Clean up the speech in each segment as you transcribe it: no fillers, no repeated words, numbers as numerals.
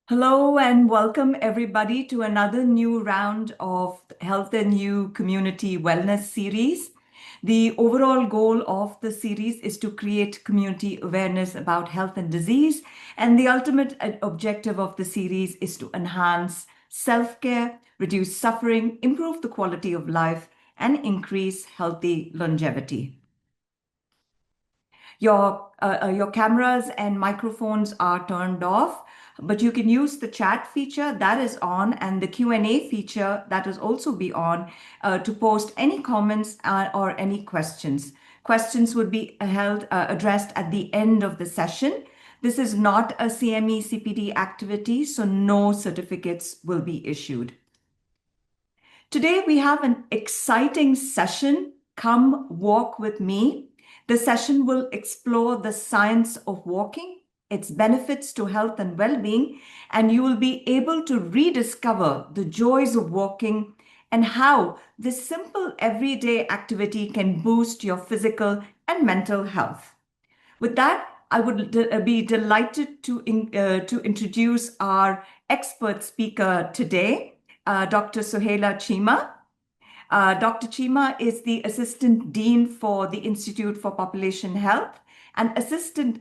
Hello and welcome everybody to another new round of Health and You Community Wellness Series. The overall goal of the series is to create community awareness about health and disease, and the ultimate objective of the series is to enhance self-care, reduce suffering, improve the quality of life, and increase healthy longevity. Your cameras and microphones are turned off, but you can use the chat feature that is on and the Q&A feature that is also be on to post any comments or any questions. Questions would be addressed at the end of the session. This is not a CME CPD activity, so no certificates will be issued. Today we have an exciting session. Come walk with me. The session will explore the science of walking, its benefits to health and well-being, and you will be able to rediscover the joys of walking and how this simple everyday activity can boost your physical and mental health. With that, I would be delighted to introduce our expert speaker today, Dr. Sohaila Cheema. Dr. Cheema is the Assistant Dean for the Institute for Population Health and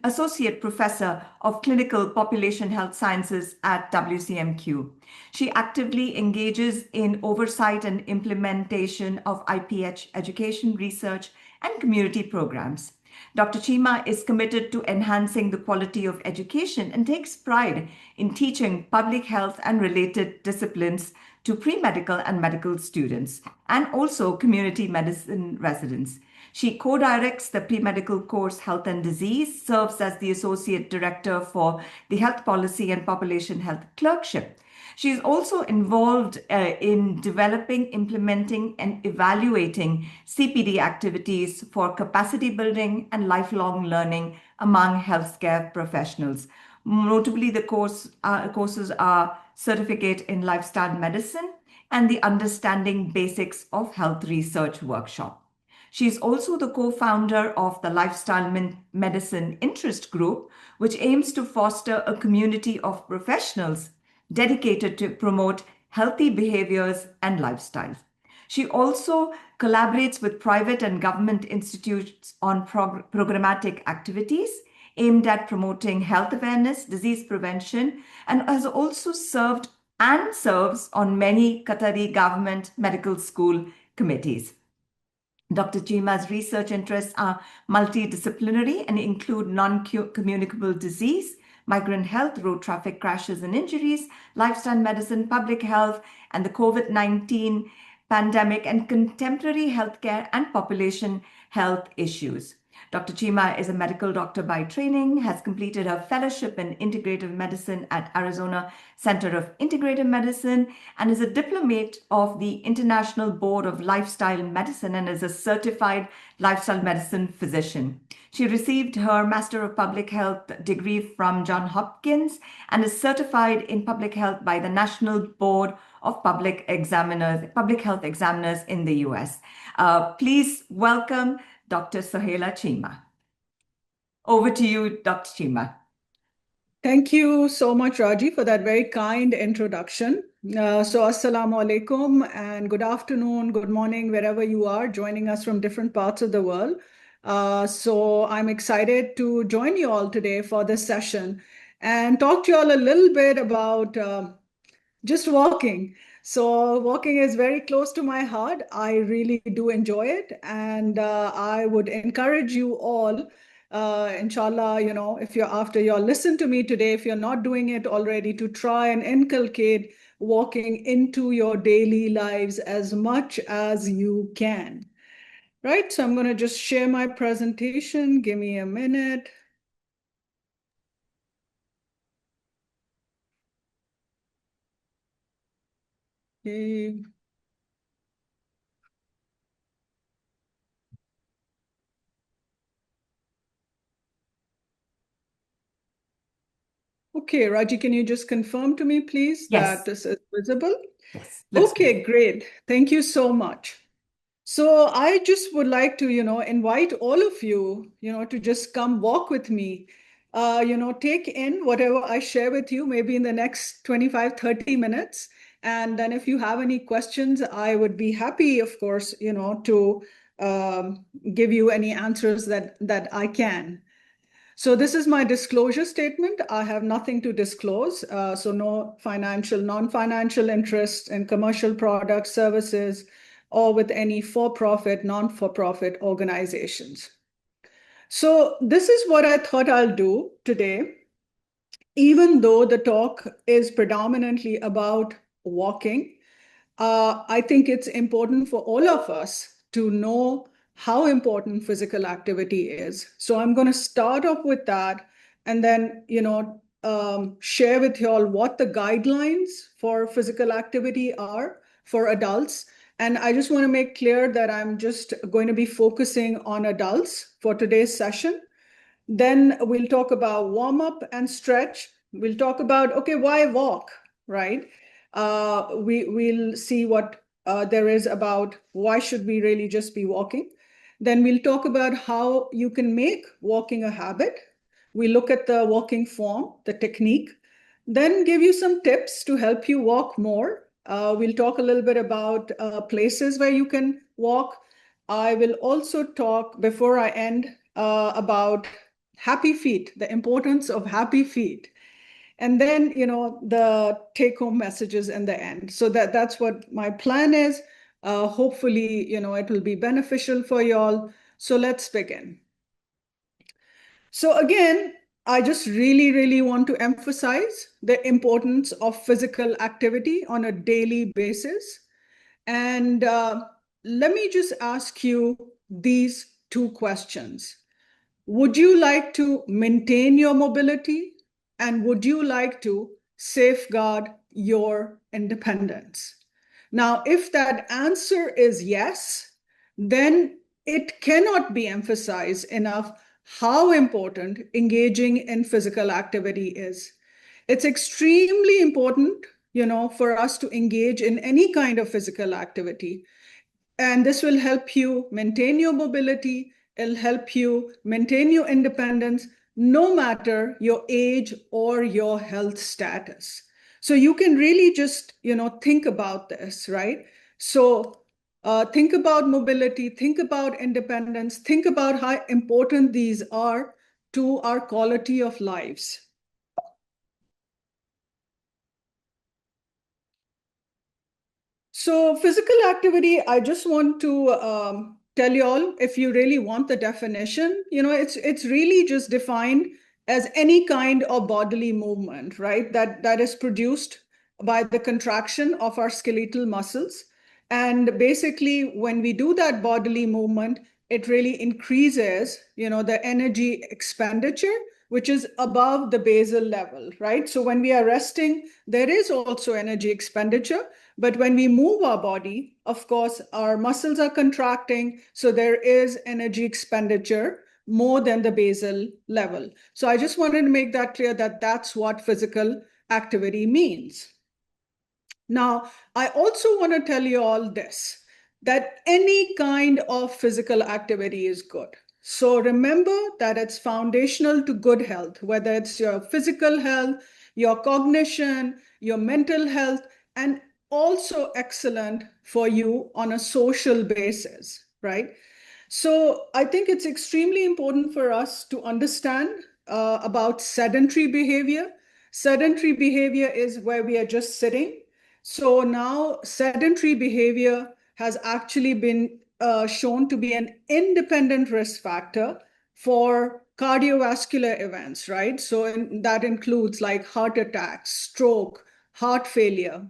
Associate Professor of Clinical Population Health Sciences at WCM-Q. She actively engages in oversight and implementation of IPH education, research, and community programs. Dr. Cheema is committed to enhancing the quality of education and takes pride in teaching public health and related disciplines to pre-medical and medical students, and also community medicine residents. She co-directs the pre-medical course Health and Disease, serves as the Associate Director for the Health Policy and Population Health Clerkship. She is also involved in developing, implementing, and evaluating CPD activities for capacity building and lifelong learning among healthcare professionals. Notably, the courses are Certificate in Lifestyle Medicine and the Understanding Basics of Health Research workshop. She is also the co-founder of the Lifestyle Medicine Interest Group, which aims to foster a community of professionals dedicated to promote healthy behaviors and lifestyles. She also collaborates with private and government institutes on programmatic activities aimed at promoting health awareness, disease prevention, and has also served and serves on many Qatari government medical school committees. Dr. Cheema's research interests are multidisciplinary and include non-communicable disease, migrant health, road traffic crashes and injuries, lifestyle medicine, public health, and the COVID-19 pandemic, and contemporary healthcare and population health issues. Dr. Cheema is a medical doctor by training, has completed her fellowship in integrative medicine at Arizona Center of Integrative Medicine, and is a diplomate of the International Board of Lifestyle Medicine and is a certified lifestyle medicine physician. She received her Master of Public Health degree from Johns Hopkins and is certified in public health by the National Board of Public Health Examiners in the US. Please welcome Dr. Sohaila Cheema. Over to you, Dr. Cheema. Thank you so much, Raji, for that very kind introduction. Assalamu alaikum and good afternoon, good morning, wherever you are joining us from different parts of the world. I'm excited to join you all today for this session and talk to you all a little bit about just walking. So walking is very close to my heart. I really do enjoy it. And I would encourage you all, inshallah, if you're listening to me today, if you're not doing it already, to try and inculcate walking into your daily lives as much as you can. Right, so I'm going to just share my presentation. Give me a minute. Okay. Okay, Raji, can you just confirm to me, please, that this is visible? Yes. Okay, great. Thank you so much. So I just would like to, invite all of you, to just come walk with me take in whatever I share with you, maybe in the next 25, 30 minutes. And then if you have any questions, I would be happy, of course, to give you any answers that I can. So this is my disclosure statement. I have nothing to disclose. So no financial, non-financial interest in commercial products, services, or with any for-profit, non-for-profit organizations. So this is what I thought I'll do today. Even though the talk is predominantly about walking, I think it's important for all of us to know how important physical activity is. So I'm going to start off with that and then, share with you all what the guidelines for physical activity are for adults. And I just want to make clear that I'm just going to be focusing on adults for today's session. Then we'll talk about warm up and stretch. We'll talk about, okay, why walk, right? We'll see what there is about why should we really just be walking. Then we'll talk about how you can make walking a habit. We look at the walking form, the technique, then give you some tips to help you walk more. We'll talk a little bit about places where you can walk. I will also talk, before I end, about happy feet, the importance of happy feet. And then, the take-home messages in the end. So that's what my plan is. Hopefully, it will be beneficial for y'all. So let's begin. So again, I just really, really want to emphasize the importance of physical activity on a daily basis. And let me just ask you these two questions. Would you like to maintain your mobility? And would you like to safeguard your independence? Now, if that answer is yes, then it cannot be emphasized enough how important engaging in physical activity is. It's extremely important, for us to engage in any kind of physical activity. And this will help you maintain your mobility. It'll help you maintain your independence, no matter your age or your health status. So you can really just, think about this, right? So think about mobility, think about independence, think about how important these are to our quality of lives. So physical activity, I just want to tell you all, if you really want the definition, it's really just defined as any kind of bodily movement, right? That is produced by the contraction of our skeletal muscles. And basically, when we do that bodily movement, it really increases, the energy expenditure, which is above the basal level, right? So when we are resting, there is also energy expenditure. But when we move our body, of course, our muscles are contracting, so there is energy expenditure more than the basal level. So I just wanted to make that clear that that's what physical activity means. Now, I also want to tell you all this, that any kind of physical activity is good. So remember that it's foundational to good health, whether it's your physical health, your cognition, your mental health, and also excellent for you on a social basis, right? So I think it's extremely important for us to understand about sedentary behavior. Sedentary behavior is where we are just sitting. So now sedentary behavior has actually been shown to be an independent risk factor for cardiovascular events, right? So that includes like heart attacks, stroke, heart failure.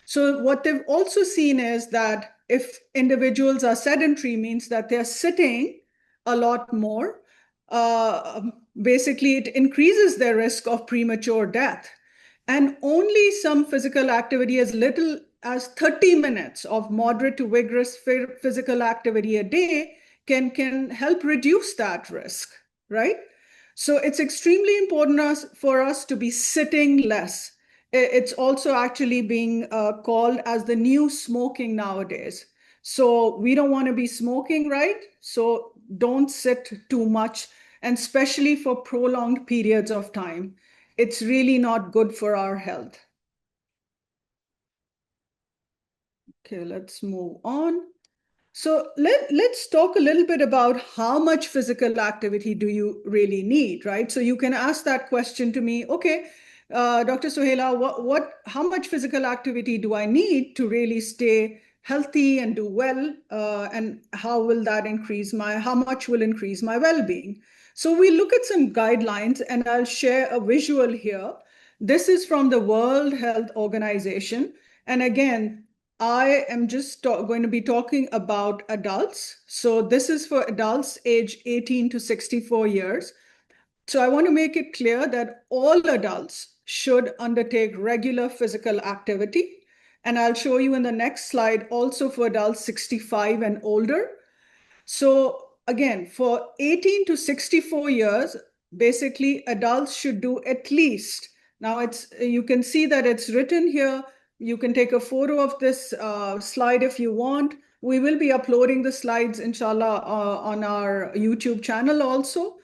So what they've also seen is that if individuals are sedentary, means that they're sitting a lot more. Basically, it increases their risk of premature death. And only some physical activity, as little as 30 minutes of moderate to vigorous physical activity a day, can help reduce that risk, right? So it's extremely important for us to be sitting less. It's also actually being called as the new smoking nowadays. So we don't want to be smoking, right? So don't sit too much. and especially for prolonged periods of time. It's really not good for our health. Okay, let's move on. So let's talk a little bit about how much physical activity do you really need, right? So you can ask that question to me, okay, Dr. Sohaila, how much physical activity do I need to really stay healthy and do well? And how much will increase my well-being? So we look at some guidelines, and I'll share a visual here. This is from the World Health Organization. And again, I am just going to be talking about adults. So this is for adults age 18 to 64 years. So I want to make it clear that all adults should undertake regular physical activity. And I'll show you in the next slide also for adults 65 and older. So again, for 18 to 64 years, basically adults should do at least, now you can see that it's written here. You can take a photo of this slide if you want. We will be uploading the slides, inshallah, on our YouTube channel also.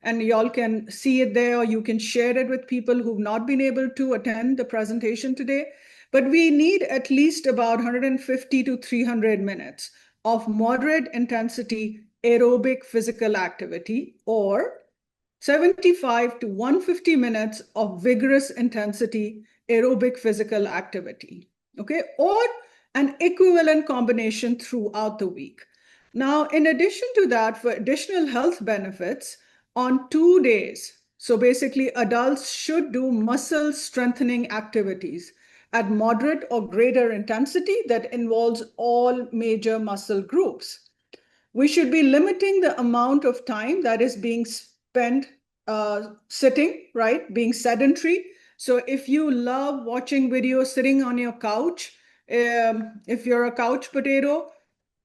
And y'all can see it there, or you can share it with people who've not been able to attend the presentation today. But we need at least about 150 to 300 minutes of moderate intensity aerobic physical activity, or 75 to 150 minutes of vigorous intensity aerobic physical activity, okay, or an equivalent combination throughout the week. Now, in addition to that, for additional health benefits, on 2 days, so basically adults should do muscle strengthening activities at moderate or greater intensity that involves all major muscle groups. We should be limiting the amount of time that is being spent sitting, right? Being sedentary. So if you love watching videos sitting on your couch, if you're a couch potato,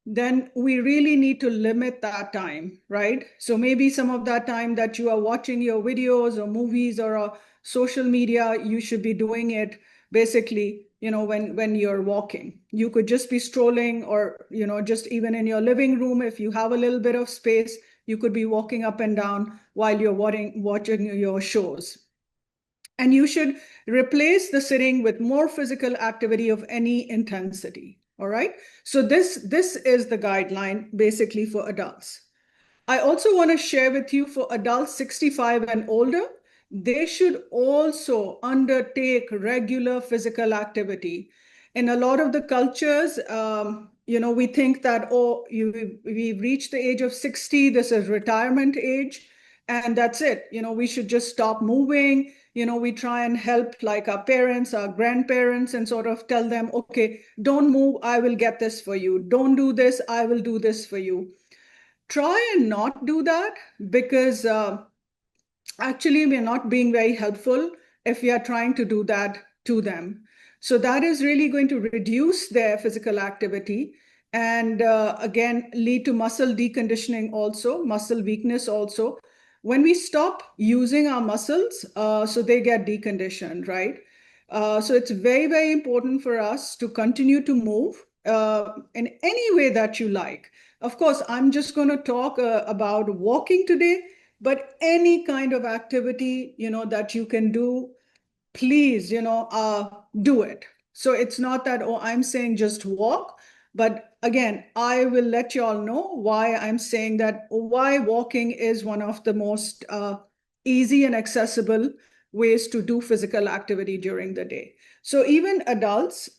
then we really need to limit that time, right? So maybe some of that time that you are watching your videos or movies or social media, you should be doing it basically, when you're walking. You could just be strolling, or, just even in your living room, if you have a little bit of space, you could be walking up and down while you're watching your shows. And you should replace the sitting with more physical activity of any intensity. All right. So this is the guideline basically for adults. I also want to share with you for adults 65 and older, they should also undertake regular physical activity. In a lot of the cultures, we think that, we've reached the age of 60, this is retirement age, and that's it. We should just stop moving. We try and help like our parents, our grandparents, and sort of tell them, okay, don't move, I will get this for you. Don't do this, I will do this for you. Try and not do that, because actually we're not being very helpful if we are trying to do that to them. So that is really going to reduce their physical activity, and again, lead to muscle deconditioning also, muscle weakness also. When we stop using our muscles, so they get deconditioned, right? So it's very, very important for us to continue to move in any way that you like. Of course, I'm just going to talk about walking today, but any kind of activity, that you can do, please, do it. So it's not that, oh, I'm saying just walk, but again, I will let you all know why I'm saying that, why walking is one of the most easy and accessible ways to do physical activity during the day. So even adults,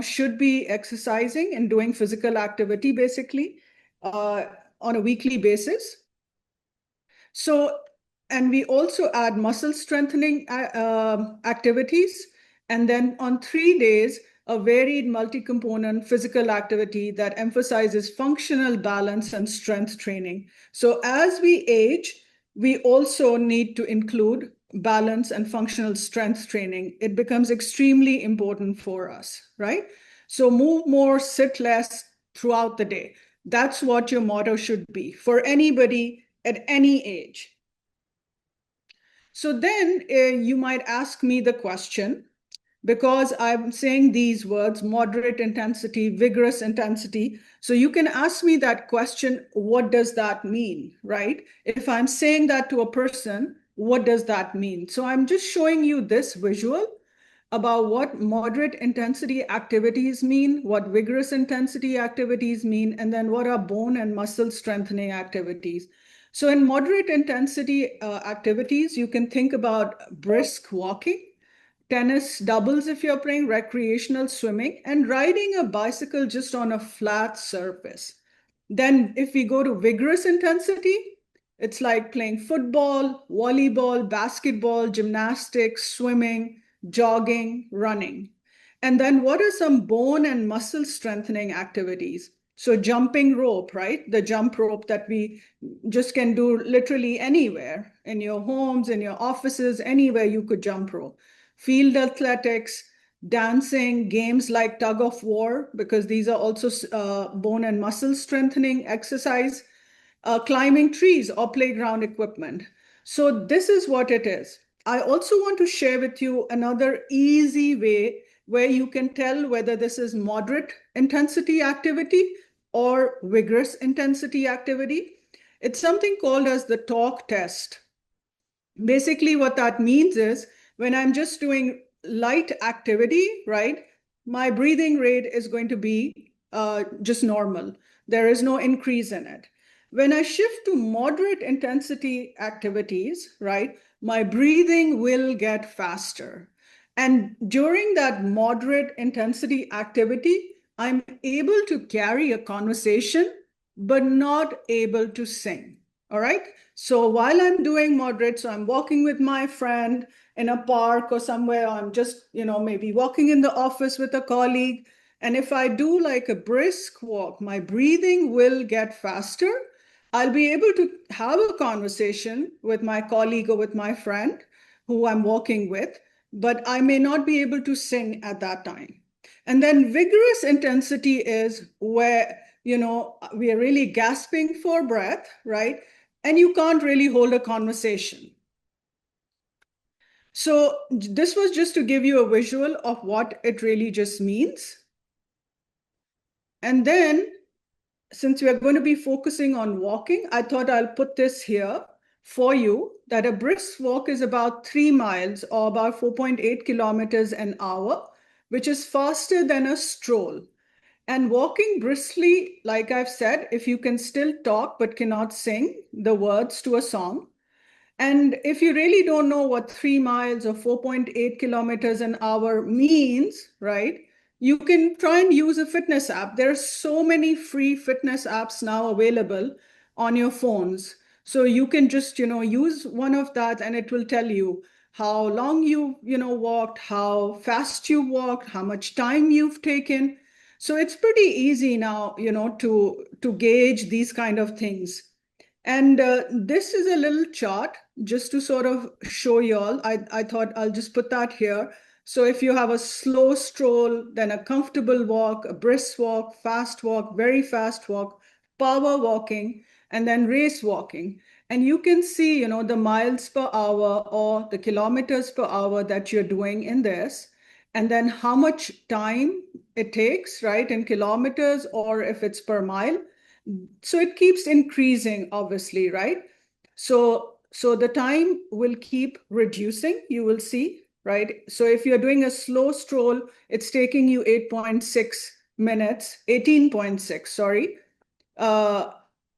should be exercising and doing physical activity basically on a weekly basis. So, and we also add muscle strengthening activities. And then on 3 days, a varied multi-component physical activity that emphasizes functional balance and strength training. So as we age, we also need to include balance and functional strength training. It becomes extremely important for us, right? So move more, sit less throughout the day. That's what your motto should be for anybody at any age. So then you might ask me the question because I'm saying these words, moderate intensity, vigorous intensity. So you can ask me that question, what does that mean, right? If I'm saying that to a person, what does that mean? So I'm just showing you this visual about what moderate intensity activities mean, what vigorous intensity activities mean, and then what are bone and muscle strengthening activities. So in moderate intensity activities, you can think about brisk walking, tennis doubles if you're playing, recreational swimming, and riding a bicycle just on a flat surface. Then if we go to vigorous intensity, it's like playing football, volleyball, basketball, gymnastics, swimming, jogging, running. And then what are some bone and muscle strengthening activities? So jumping rope, right? The jump rope that we just can do literally anywhere, in your homes, in your offices, anywhere you could jump rope. Field athletics, dancing, games like tug of war, because these are also bone and muscle strengthening exercise, climbing trees or playground equipment. So this is what it is. I also want to share with you another easy way where you can tell whether this is moderate intensity activity or vigorous intensity activity. It's something called as the talk test. Basically, what that means is when I'm just doing light activity, right, my breathing rate is going to be just normal. There is no increase in it. When I shift to moderate intensity activities, right, my breathing will get faster. And during that moderate intensity activity, I'm able to carry a conversation, but not able to sing. All right. So while I'm doing moderate, so I'm walking with my friend in a park or somewhere, I'm just, maybe walking in the office with a colleague. And if I do like a brisk walk, my breathing will get faster. I'll be able to have a conversation with my colleague or with my friend who I'm walking with, but I may not be able to sing at that time. And then vigorous intensity is where, we are really gasping for breath, right? And you can't really hold a conversation. So this was just to give you a visual of what it really just means. And then, since we are going to be focusing on walking, I thought I'll put this here for you, that a brisk walk is about 3 miles or about 4.8 kilometers an hour, which is faster than a stroll. And walking briskly, like I've said, if you can still talk but cannot sing the words to a song. And if you really don't know what 3 miles or 4.8 kilometers an hour means, right, you can try and use a fitness app. There are so many free fitness apps now available on your phones. So you can just, use one of that and it will tell you how long you, walked, how fast you walked, how much time you've taken. So it's pretty easy now, to gauge these kind of things. And this is a little chart just to sort of show you all. I thought I'll just put that here. So if you have a slow stroll, then a comfortable walk, a brisk walk, fast walk, very fast walk, power walking, and then race walking. And you can see, the miles per hour or the kilometers per hour that you're doing in this, and then how much time it takes, right, in kilometers or if it's per mile. So it keeps increasing, obviously, right? So the time will keep reducing, you will see, right? So if you're doing a slow stroll, it's taking you 8.6 minutes, 18.6, sorry,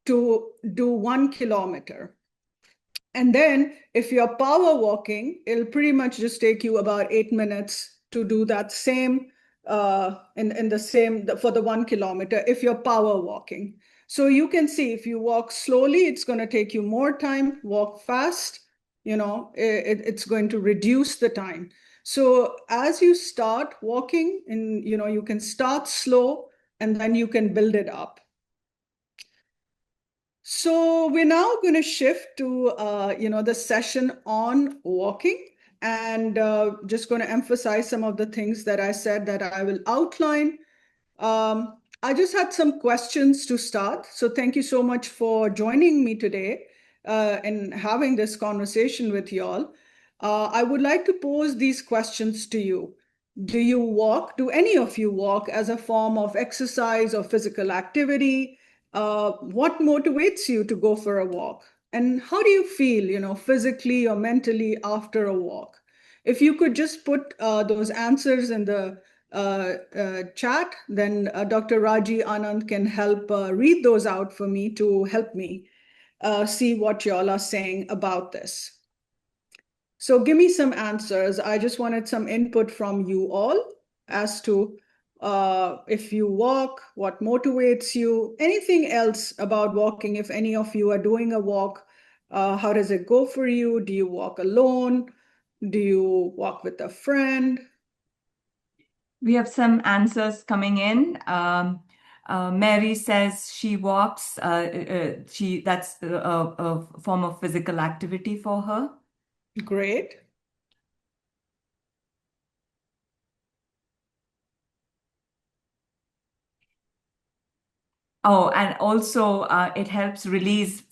to do 1 kilometer. And then if you're power walking, it'll pretty much just take you about 8 minutes to do that same, in the same, for the 1 kilometer, if you're power walking. So you can see if you walk slowly, it's going to take you more time. Walk fast, it's going to reduce the time. So as you start walking, you can start slow and then you can build it up. So we're now going to shift to, the session on walking, and just going to emphasize some of the things that I said that I will outline. I just had some questions to start. So thank you so much for joining me today and having this conversation with you all. I would like to pose these questions to you. Do you walk? Do any of you walk as a form of exercise or physical activity? What motivates you to go for a walk? And how do you feel, physically or mentally after a walk? If you could just put those answers in the chat, then Dr. Raji Anand can help read those out for me to help me see what y'all are saying about this. So give me some answers. I just wanted some input from you all as to if you walk, what motivates you, anything else about walking. If any of you are doing a walk, how does it go for you? Do you walk alone? Do you walk with a friend? We have some answers coming in. Mary says she walks. That's a form of physical activity for her. Great. Oh, and also it helps release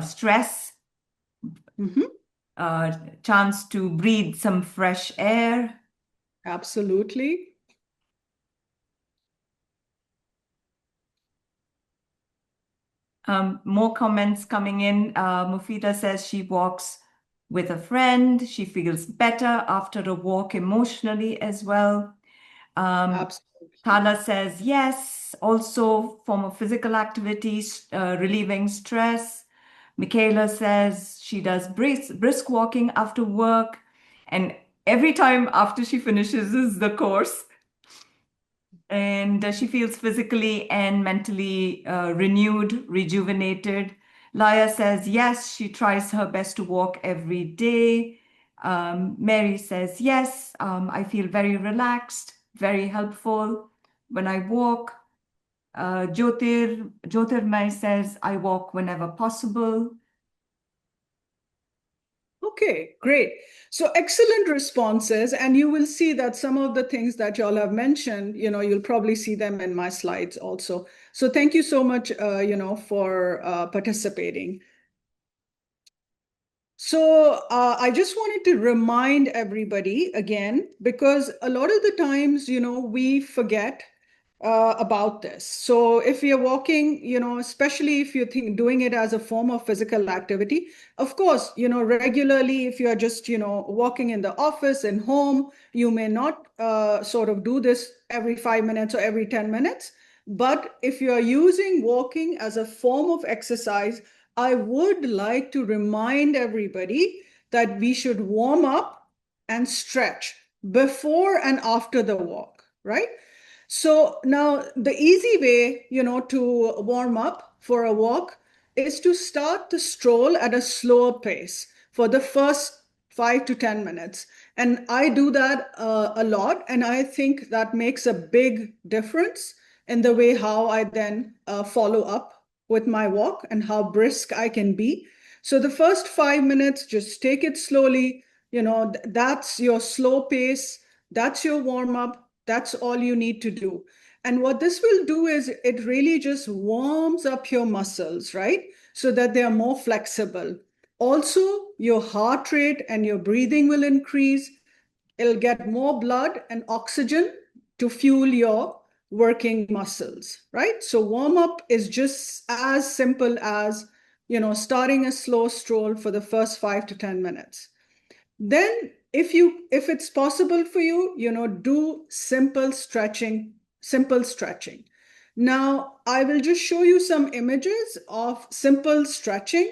stress, chance to breathe some fresh air. Absolutely. More comments coming in. Mufida says she walks with a friend. She feels better after a walk emotionally as well. Absolutely. Thala says yes, also form of physical activities, relieving stress. Michaela says she does brisk walking after work, and every time after she finishes the course, and she feels physically and mentally renewed, rejuvenated. Laya says yes, she tries her best to walk every day. Mary says yes, I feel very relaxed, very helpful when I walk. Jyotirmay says I walk whenever possible. Okay, great. So excellent responses. And you will see that some of the things that y'all have mentioned, you'll probably see them in my slides also. So thank you so much, for participating. So I just wanted to remind everybody again, because a lot of the times, we forget about this. So if you're walking, especially if you're doing it as a form of physical activity, of course, regularly, if you're just, walking in the office and home, you may not sort of do this every 5 minutes or every 10 minutes. But if you're using walking as a form of exercise, I would like to remind everybody that we should warm up and stretch before and after the walk, right? So now the easy way, to warm up for a walk is to start the stroll at a slower pace for the first 5 to 10 minutes. And I do that a lot. And I think that makes a big difference in the way how I then follow up with my walk and how brisk I can be. So the first 5 minutes, just take it slowly. That's your slow pace. That's your warm up. That's all you need to do. And what this will do is it really just warms up your muscles, right? So that they are more flexible. Also, your heart rate and your breathing will increase. It'll get more blood and oxygen to fuel your working muscles, right? So warm up is just as simple as, starting a slow stroll for the first 5 to 10 minutes. Then if it's possible for you, do simple stretching. Now I will just show you some images of simple stretching,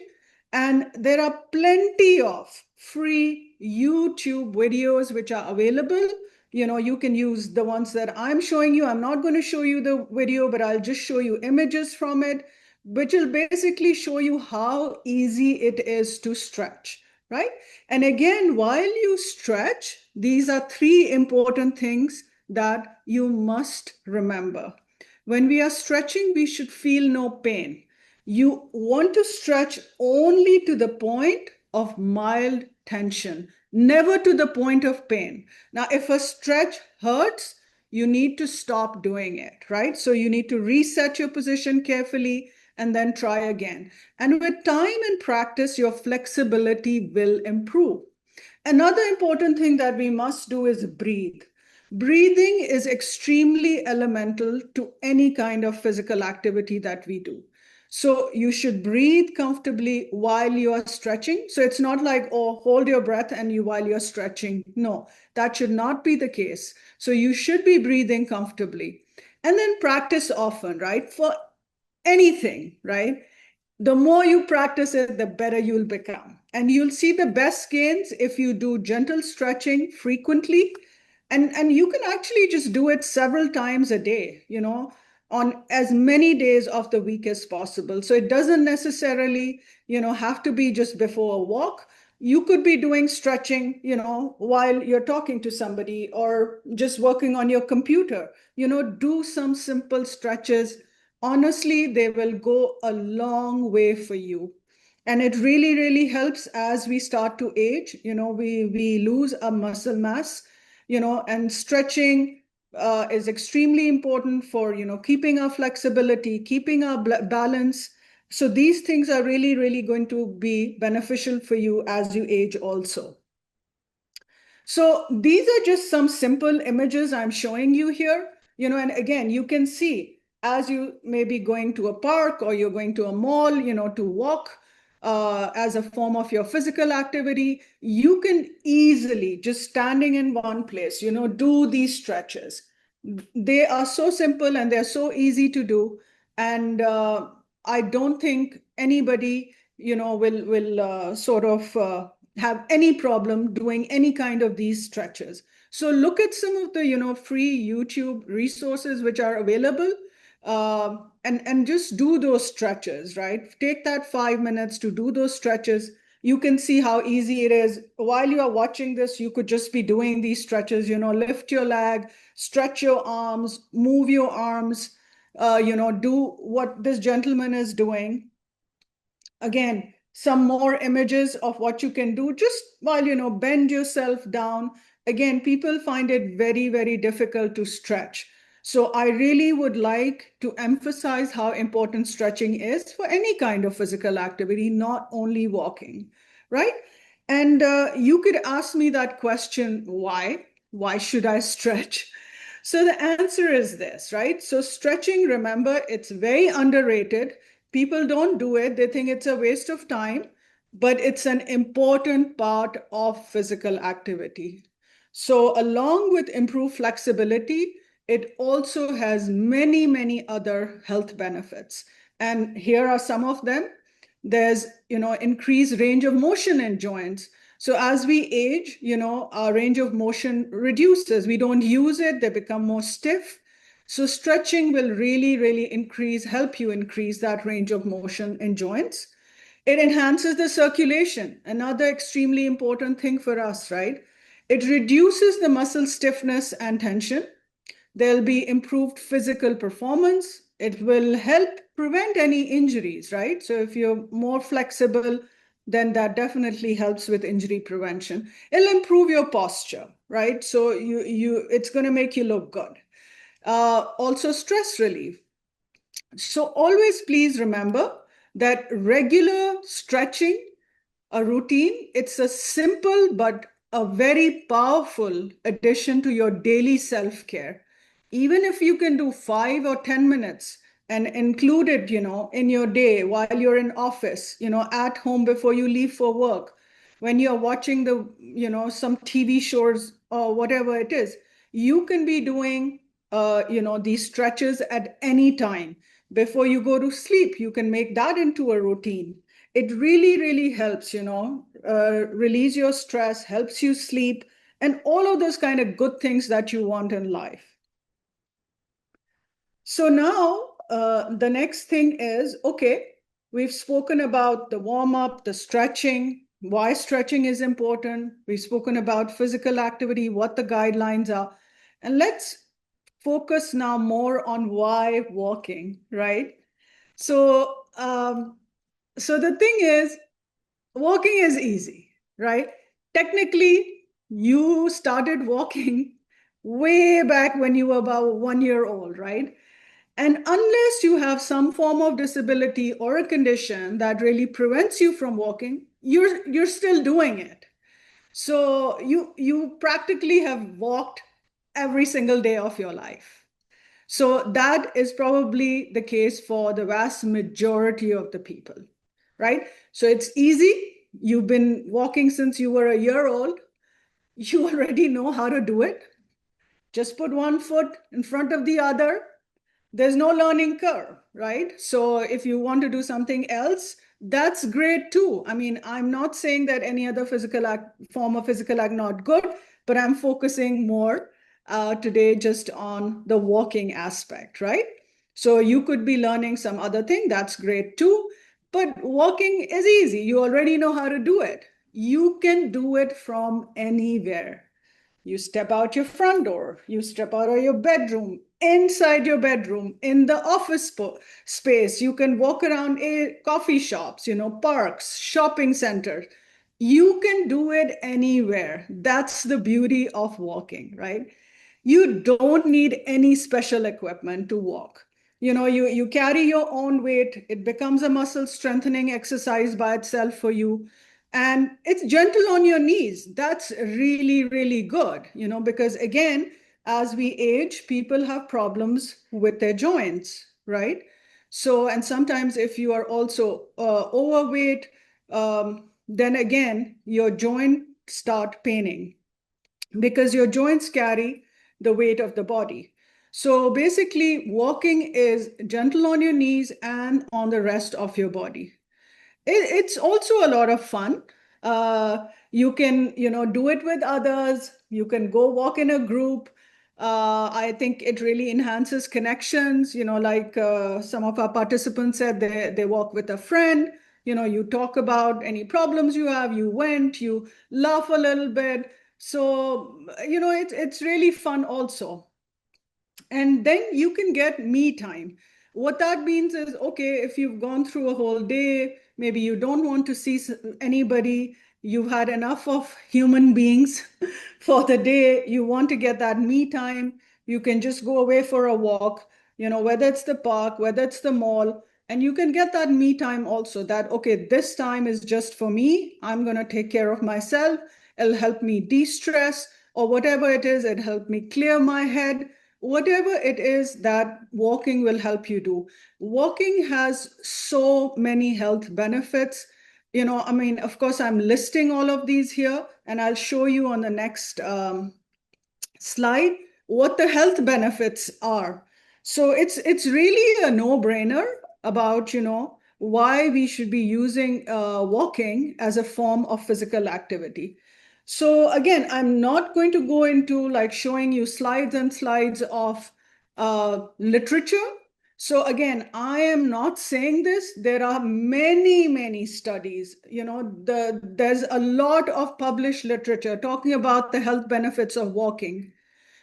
and there are plenty of free YouTube videos which are available. You can use the ones that I'm showing you. I'm not going to show you the video, but I'll just show you images from it, which will basically show you how easy it is to stretch, right? And again, while you stretch, these are three important things that you must remember. When we are stretching, we should feel no pain. You want to stretch only to the point of mild tension, never to the point of pain. Now, if a stretch hurts, you need to stop doing it, right? So you need to reset your position carefully and then try again. And with time and practice, your flexibility will improve. Another important thing that we must do is breathe. Breathing is extremely elemental to any kind of physical activity that we do. So you should breathe comfortably while you are stretching. So it's not like, oh, hold your breath and you while you're stretching. No, that should not be the case. So you should be breathing comfortably. And then practice often, right? For anything, right? The more you practice it, the better you'll become. And you'll see the best gains if you do gentle stretching frequently. And you can actually just do it several times a day, on as many days of the week as possible. So it doesn't necessarily, have to be just before a walk. You could be doing stretching, while you're talking to somebody or just working on your computer. Do some simple stretches. Honestly, they will go a long way for you. And it really, really helps as we start to age. We lose our muscle mass, and stretching is extremely important for, keeping our flexibility, keeping our balance. So these things are really, really going to be beneficial for you as you age also. So these are just some simple images I'm showing you here, and again, you can see as you may be going to a park or you're going to a mall, to walk as a form of your physical activity, you can easily, just standing in one place, do these stretches. They are so simple and they're so easy to do. And I don't think anybody, will sort of have any problem doing any kind of these stretches. So look at some of the, free YouTube resources which are available, and just do those stretches, right? Take that 5 minutes to do those stretches. You can see how easy it is. While you are watching this, you could just be doing these stretches, lift your leg, stretch your arms, move your arms, do what this gentleman is doing. Again, some more images of what you can do just while, bend yourself down. Again, people find it very, very difficult to stretch. So I really would like to emphasize how important stretching is for any kind of physical activity, not only walking, right? And you could ask me that question, why? Why should I stretch? So the answer is this, right? So stretching, remember, it's very underrated. People don't do it. They think it's a waste of time, but it's an important part of physical activity. So along with improved flexibility, it also has many, many other health benefits. And here are some of them. There's, increased range of motion in joints. So as we age, our range of motion reduces. We don't use it, they become more stiff. So stretching will really, really help you increase that range of motion in joints. It enhances the circulation, another extremely important thing for us, right? It reduces the muscle stiffness and tension. There'll be improved physical performance. It will help prevent any injuries, right? So if you're more flexible, then that definitely helps with injury prevention. It'll improve your posture, right? So it's going to make you look good. Also stress relief. So always please remember that regular stretching, a routine, it's a simple but a very powerful addition to your daily self-care. Even if you can do 5 or 10 minutes and include it, in your day while you're in office, at home before you leave for work, when you're watching some TV shows or whatever it is, you can be doing, these stretches at any time. Before you go to sleep, you can make that into a routine. It really, really helps, release your stress, helps you sleep, and all of those kind of good things that you want in life. So now the next thing is, okay, we've spoken about the warm-up, the stretching, why stretching is important. We've spoken about physical activity, what the guidelines are. And let's focus now more on why walking, right? So, so the thing is, walking is easy, right? Technically, you started walking way back when you were about 1 year old, right? And unless you have some form of disability or a condition that really prevents you from walking, you're still doing it. So you practically have walked every single day of your life. So that is probably the case for the vast majority of the people, right? So it's easy. You've been walking since you were a year old. You already know how to do it. Just put one foot in front of the other. There's no learning curve, right? So if you want to do something else, that's great too. I mean, I'm not saying that any other form of physical act not good, but I'm focusing more today just on the walking aspect, right? So you could be learning some other thing, that's great too. But walking is easy. You already know how to do it. You can do it from anywhere. You step out your front door, you step out of your bedroom, inside your bedroom, in the office space. You can walk around coffee shops, parks, shopping centers. You can do it anywhere. That's the beauty of walking, right? You don't need any special equipment to walk. You carry your own weight. It becomes a muscle strengthening exercise by itself for you. And it's gentle on your knees. That's really, really good, because again, as we age, people have problems with their joints, right? So, and sometimes if you are also overweight, then again, your joint start paining because your joints carry the weight of the body. So basically, walking is gentle on your knees and on the rest of your body. It's also a lot of fun. You can, do it with others. You can go walk in a group. I think it really enhances connections. Like some of our participants said, they walk with a friend. You talk about any problems you have. You laugh a little bit. So, it's really fun also. And then you can get me time. What that means is, okay, if you've gone through a whole day, maybe you don't want to see anybody, you've had enough of human beings for the day, you want to get that me time, you can just go away for a walk, whether it's the park, whether it's the mall, and you can get that me time also, that, okay, this time is just for me, I'm going to take care of myself, it'll help me de-stress, or whatever it is, it helped me clear my head. Whatever it is that walking will help you do. Walking has so many health benefits. I mean, of course, I'm listing all of these here, and I'll show you on the next slide what the health benefits are. So it's really a no-brainer about, why we should be using walking as a form of physical activity. So again, I'm not going to go into like showing you slides and slides of literature. So again, I am not saying this. There are many, many studies. There's a lot of published literature talking about the health benefits of walking.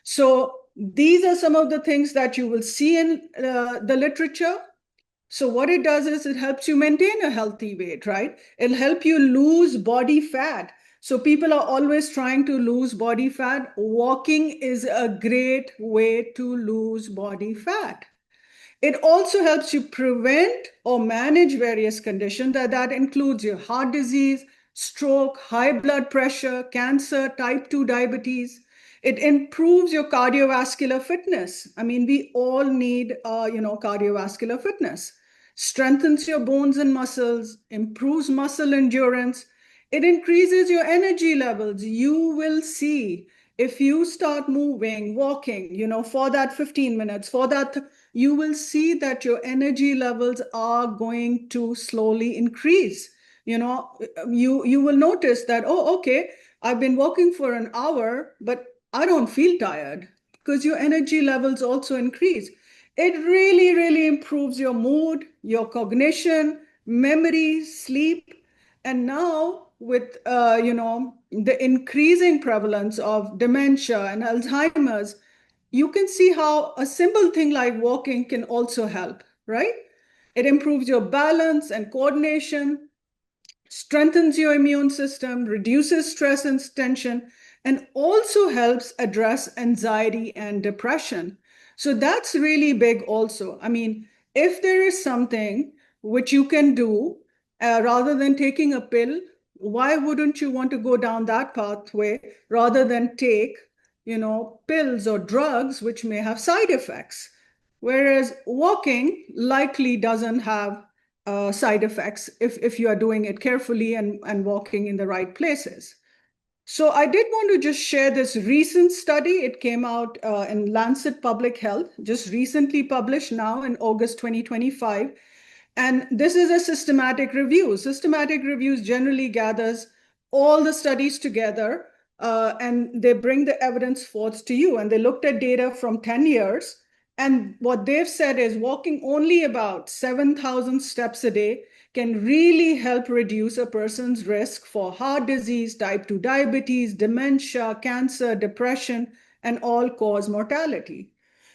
So these are some of the things that you will see in the literature. So what it does is it helps you maintain a healthy weight, right? It'll help you lose body fat. So people are always trying to lose body fat. Walking is a great way to lose body fat. It also helps you prevent or manage various conditions. That includes your heart disease, stroke, high blood pressure, cancer, type 2 diabetes. It improves your cardiovascular fitness. I mean, we all need, cardiovascular fitness. Strengthens your bones and muscles, improves muscle endurance. It increases your energy levels. You will see if you start moving, walking, for that 15 minutes, for that, you will see that your energy levels are going to slowly increase. You will notice that, oh, okay, I've been walking for an hour, but I don't feel tired because your energy levels also increase. It really, really improves your mood, your cognition, memory, sleep. And now with, the increasing prevalence of dementia and Alzheimer's, you can see how a simple thing like walking can also help, right? It improves your balance and coordination, strengthens your immune system, reduces stress and tension, and also helps address anxiety and depression. So that's really big also. I mean, if there is something which you can do rather than taking a pill, why wouldn't you want to go down that pathway rather than take, pills or drugs which may have side effects. Whereas walking likely doesn't have side effects if you are doing it carefully and walking in the right places. So I did want to just share this recent study. It came out in Lancet Public Health, just recently published now in August 2025. And this is a systematic review. Systematic reviews generally gathers all the studies together and they bring the evidence forth to you. And they looked at data from 10 years. And what they've said is walking only about 7,000 steps a day can really help reduce a person's risk for heart disease, type 2 diabetes, dementia, cancer, depression, and all-cause mortality.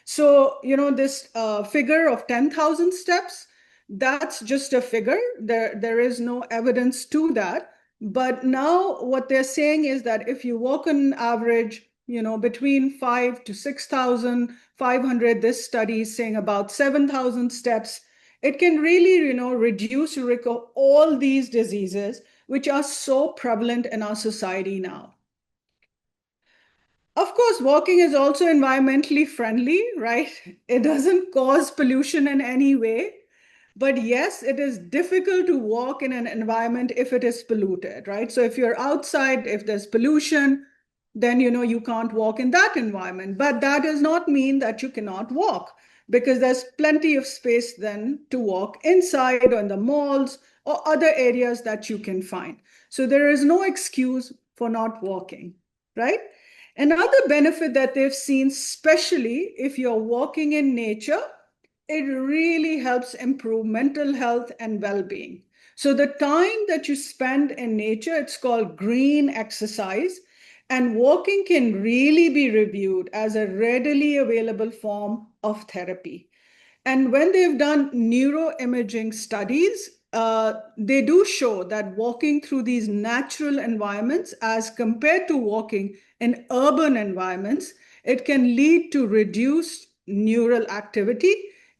So, this figure of 10,000 steps, that's just a figure. There is no evidence to that. But now what they're saying is that if you walk on average, between 5 to 6,500, this study is saying about 7,000 steps, it can really, reduce the risk of all these diseases, which are so prevalent in our society now. Of course, walking is also environmentally friendly, right? It doesn't cause pollution in any way. But yes, it is difficult to walk in an environment if it is polluted, right? So if you're outside, if there's pollution, then you can't walk in that environment. But that does not mean that you cannot walk, because there's plenty of space then to walk inside or in the malls or other areas that you can find. So there is no excuse for not walking, right? Another benefit that they've seen, especially if you're walking in nature, it really helps improve mental health and well-being. So the time that you spend in nature, it's called green exercise, and walking can really be reviewed as a readily available form of therapy. And when they've done neuroimaging studies, they do show that walking through these natural environments as compared to walking in urban environments, it can lead to reduced neural activity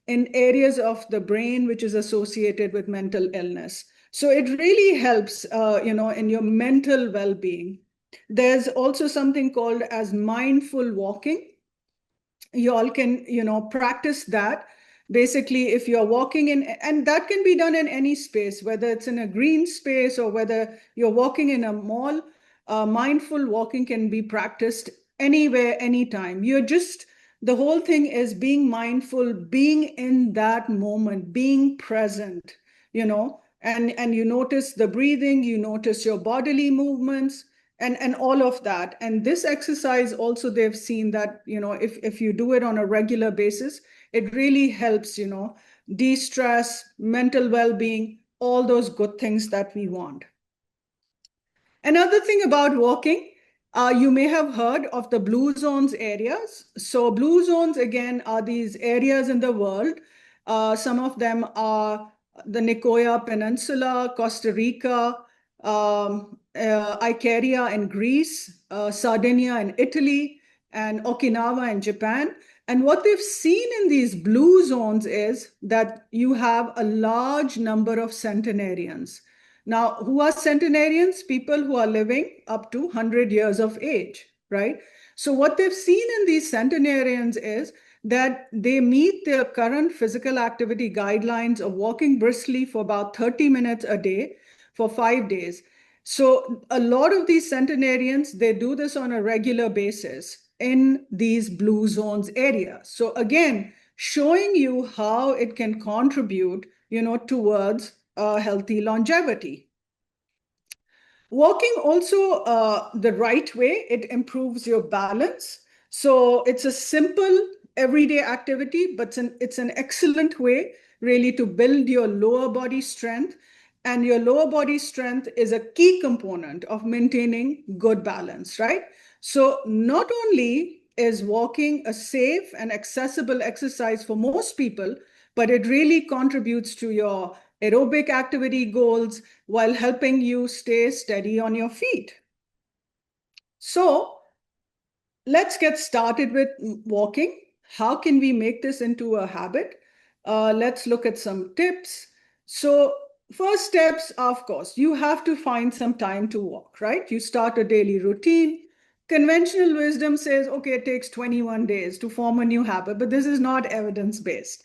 in areas of the brain which is associated with mental illness. So it really helps, in your mental well-being. There's also something called as mindful walking. You all can, practice that. Basically, if you're walking in, and that can be done in any space, whether it's in a green space or whether you're walking in a mall, mindful walking can be practiced anywhere, anytime. The whole thing is being mindful, being in that moment, being present, and you notice the breathing, you notice your bodily movements, and all of that. And this exercise also, they've seen that, if you do it on a regular basis, it really helps, de-stress, mental well-being, all those good things that we want. Another thing about walking, you may have heard of the blue zones areas. So blue zones, again, are these areas in the world. Some of them are the Nicoya Peninsula, Costa Rica, Icaria in Greece, Sardinia in Italy, and Okinawa in Japan. And what they've seen in these blue zones is that you have a large number of centenarians. Now, who are centenarians? People who are living up to 100 years of age, right? So what they've seen in these centenarians is that they meet their current physical activity guidelines of walking briskly for about 30 minutes a day for 5 days. So a lot of these centenarians, they do this on a regular basis in these blue zones areas. So again, showing you how it can contribute, towards healthy longevity. Walking also the right way, it improves your balance. So it's a simple everyday activity, but it's an excellent way really to build your lower body strength. And your lower body strength is a key component of maintaining good balance, right? So not only is walking a safe and accessible exercise for most people, but it really contributes to your aerobic activity goals while helping you stay steady on your feet. So let's get started with walking. How can we make this into a habit? Let's look at some tips. So first steps, of course, you have to find some time to walk, right? You start a daily routine, conventional wisdom says, okay, it takes 21 days to form a new habit, but this is not evidence-based.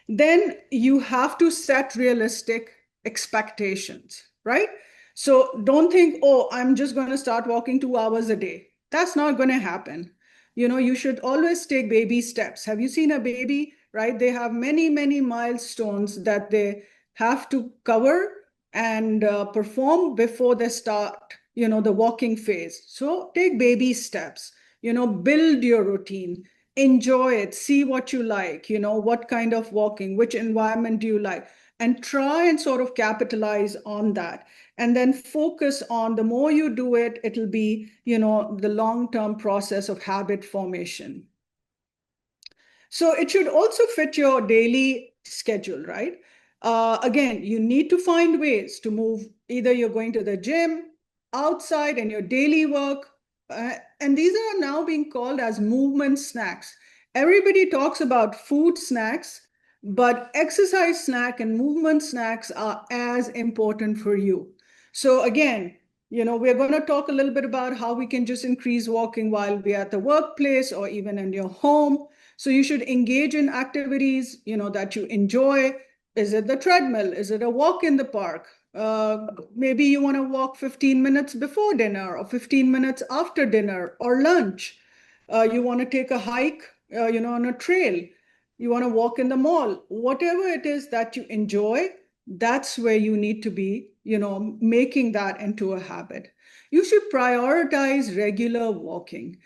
Then you have to set realistic expectations, right? So don't think, oh, I'm just going to start walking 2 hours a day. That's not going to happen. You should always take baby steps. Have you seen a baby, right? They have many, many milestones that they have to cover and perform before they start, the walking phase. So take baby steps, build your routine, enjoy it, see what you like, what kind of walking, which environment do you like, and try and sort of capitalize on that. And then focus on the more you do it, it'll be, the long-term process of habit formation. So it should also fit your daily schedule, right? Again, you need to find ways to move. Either you're going to the gym, outside in your daily work, and these are now being called as movement snacks. Everybody talks about food snacks, but exercise snack and movement snacks are as important for you. So again, we're going to talk a little bit about how we can just increase walking while we're at the workplace or even in your home. So you should engage in activities, that you enjoy. Is it the treadmill? Is it a walk in the park? Maybe you want to walk 15 minutes before dinner or 15 minutes after dinner or lunch. You want to take a hike, on a trail. You want to walk in the mall. Whatever it is that you enjoy, that's where you need to be, making that into a habit. You should prioritize regular walking.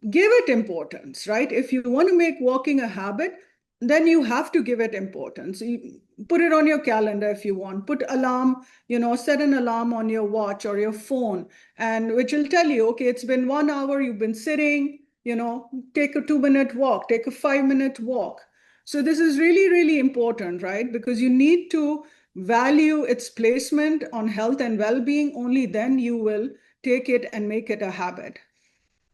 Give it importance, right? If you want to make walking a habit, then you have to give it importance. You put it on your calendar if you want. Put alarm, set an alarm on your watch or your phone, and which will tell you, okay, it's been 1 hour, you've been sitting, take a 2-minute walk, take a 5-minute walk. So this is really, really important, right? Because you need to value its placement on health and well-being. Only then you will take it and make it a habit.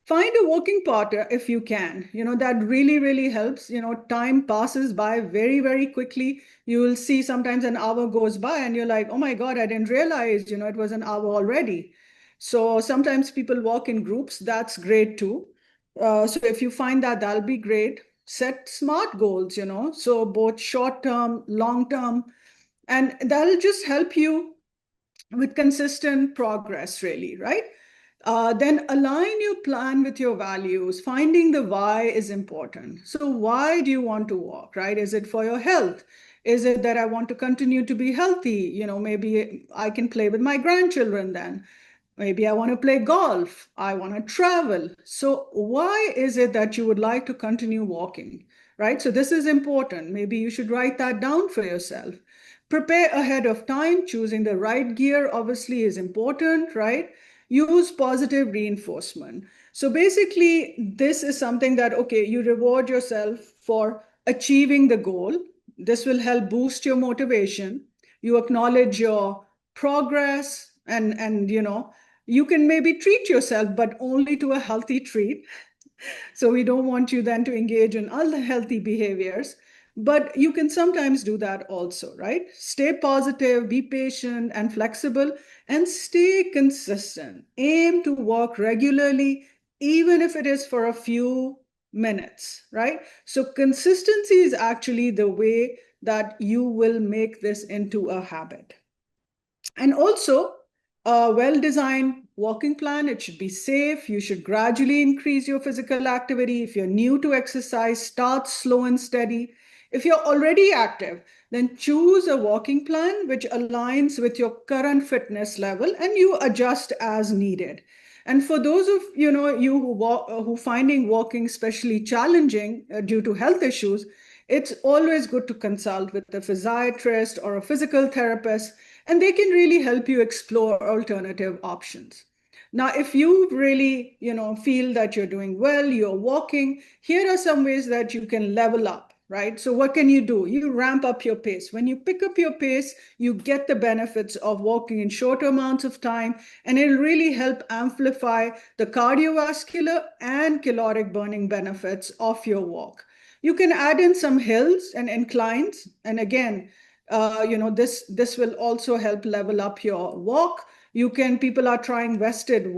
Find a walking partner if you can. That really, really helps. Time passes by very, very quickly. You will see sometimes an hour goes by and you're like, oh my God, I didn't realize, it was an hour already. So sometimes people walk in groups. That's great too. So if you find that, that'll be great. Set smart goals, so both short term, long term, and that'll just help you with consistent progress, really, right? Then align your plan with your values. Finding the why is important. So why do you want to walk, right? Is it for your health? Is it that I want to continue to be healthy? Maybe I can play with my grandchildren then. Maybe I want to play golf. I want to travel. So why is it that you would like to continue walking, right? So this is important. Maybe you should write that down for yourself. Prepare ahead of time. Choosing the right gear obviously is important, right? Use positive reinforcement. So basically, this is something that, okay, you reward yourself for achieving the goal. This will help boost your motivation. You acknowledge your progress and you can maybe treat yourself, but only to a healthy treat. So we don't want you then to engage in unhealthy behaviors. But you can sometimes do that also, right? Stay positive, be patient and flexible, and stay consistent. Aim to walk regularly, even if it is for a few minutes, right? So consistency is actually the way that you will make this into a habit. And also, a well-designed walking plan, it should be safe. You should gradually increase your physical activity. If you're new to exercise, start slow and steady. If you're already active, then choose a walking plan which aligns with your current fitness level and you adjust as needed. And for those of you who finding walking especially challenging due to health issues, it's always good to consult with a physiatrist or a physical therapist, and they can really help you explore alternative options. Now, if you really, feel that you're doing well, you're walking, here are some ways that you can level up, right? So what can you do? You ramp up your pace. When you pick up your pace, you get the benefits of walking in shorter amounts of time, and it'll really help amplify the cardiovascular and caloric burning benefits of your walk. You can add in some hills and inclines, and again, this will also help level up your walk. People are trying weighted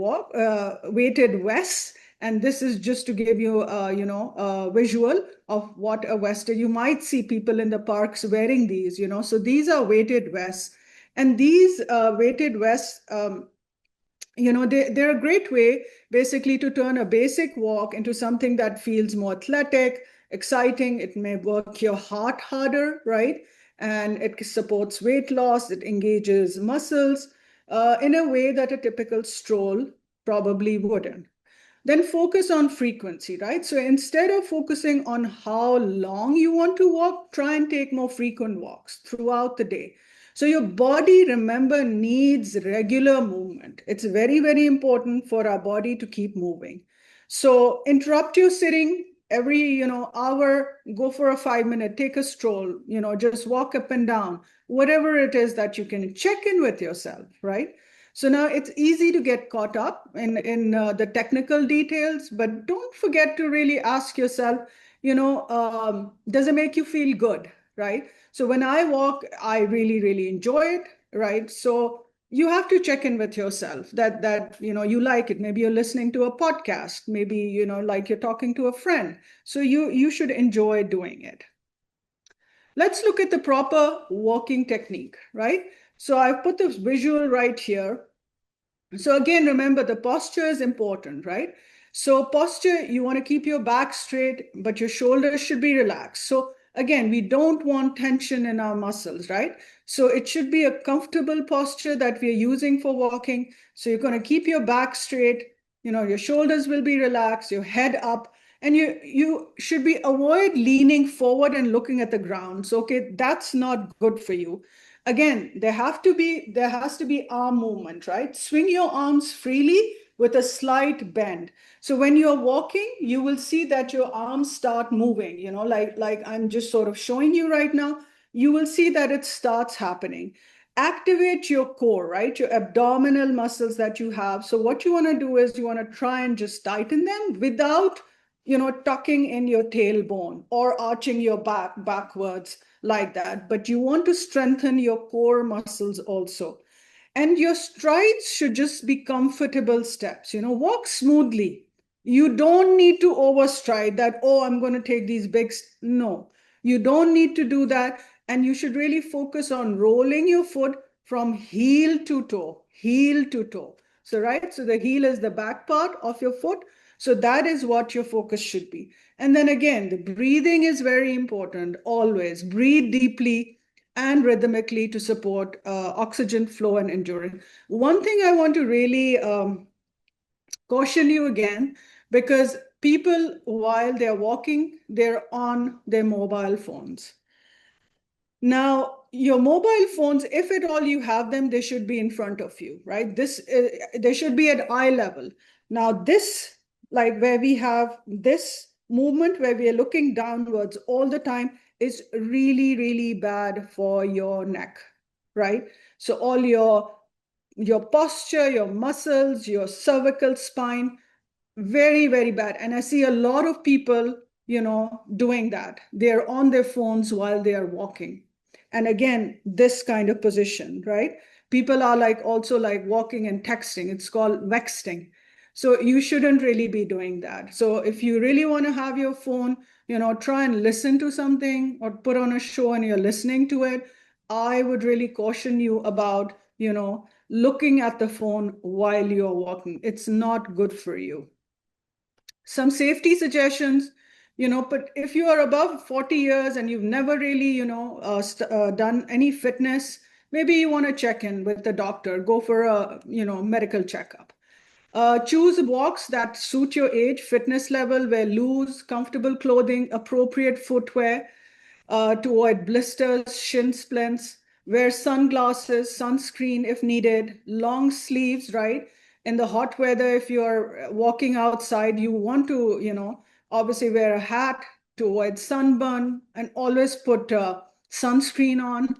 vests And this is just to give you, a visual of what a vest is. You might see people in the parks wearing these, So these are weighted vests. And these weighted vests, they're a great way basically to turn a basic walk into something that feels more athletic, exciting. It may work your heart harder, right? And it supports weight loss, it engages muscles in a way that a typical stroll probably wouldn't. Then focus on frequency, right? So instead of focusing on how long you want to walk, try and take more frequent walks throughout the day. So your body, remember, needs regular movement. It's very, very important for our body to keep moving. So interrupt your sitting every, hour, go for a 5 minute, take a stroll, just walk up and down, whatever it is that you can check in with yourself, right? So now it's easy to get caught up in the technical details, but don't forget to really ask yourself, does it make you feel good, right? So when I walk, I really, really enjoy it, right? So you have to check in with yourself that you like it. Maybe you're listening to a podcast, maybe like you're talking to a friend. So you should enjoy doing it. Let's look at the proper walking technique, right? So I've put this visual right here. So again, remember the posture is important, right? So posture, you want to keep your back straight, but your shoulders should be relaxed. So again, we don't want tension in our muscles, right? So it should be a comfortable posture that we're using for walking. So you're going to keep your back straight, your shoulders will be relaxed, your head up, and you should be avoid leaning forward and looking at the ground. So okay, that's not good for you. Again, there has to be arm movement, right? Swing your arms freely with a slight bend. So when you're walking, you will see that your arms start moving, like I'm just sort of showing you right now. You will see that it starts happening. Activate your core, right? Your abdominal muscles that you have. So what you want to do is you want to try and just tighten them without, tucking in your tailbone or arching your back backwards like that. But you want to strengthen your core muscles also. And your strides should just be comfortable steps. Walk smoothly. You don't need to overstride that, oh, I'm going to take these big. No, you don't need to do that. And you should really focus on rolling your foot from heel to toe, heel to toe. So, right, so the heel is the back part of your foot. So that is what your focus should be. And then again, the breathing is very important. Always breathe deeply and rhythmically to support oxygen flow and endurance. One thing I want to really caution you again, because people, while they're walking, they're on their mobile phones. Now, your mobile phones, if at all you have them, they should be in front of you, right? They should be at eye level. Now, this, like where we have this movement where we are looking downwards all the time, is really, really bad for your neck, right? So all your posture, your muscles, your cervical spine, very, very bad. And I see a lot of people, doing that. They're on their phones while they are walking. And again, this kind of position, right? People are like also like walking and texting. It's called vexting. So you shouldn't really be doing that. So if you really want to have your phone, try and listen to something or put on a show and you're listening to it, I would really caution you about, looking at the phone while you're walking. It's not good for you. Some safety suggestions, but if you are above 40 years and you've never really, done any fitness, maybe you want to check in with the doctor, go for a, medical checkup. Choose walks that suit your age, fitness level, wear loose, comfortable clothing, appropriate footwear to avoid blisters, shin splints, wear sunglasses, sunscreen if needed, long sleeves, right? In the hot weather, if you're walking outside, you want to, obviously wear a hat to avoid sunburn and always put sunscreen on.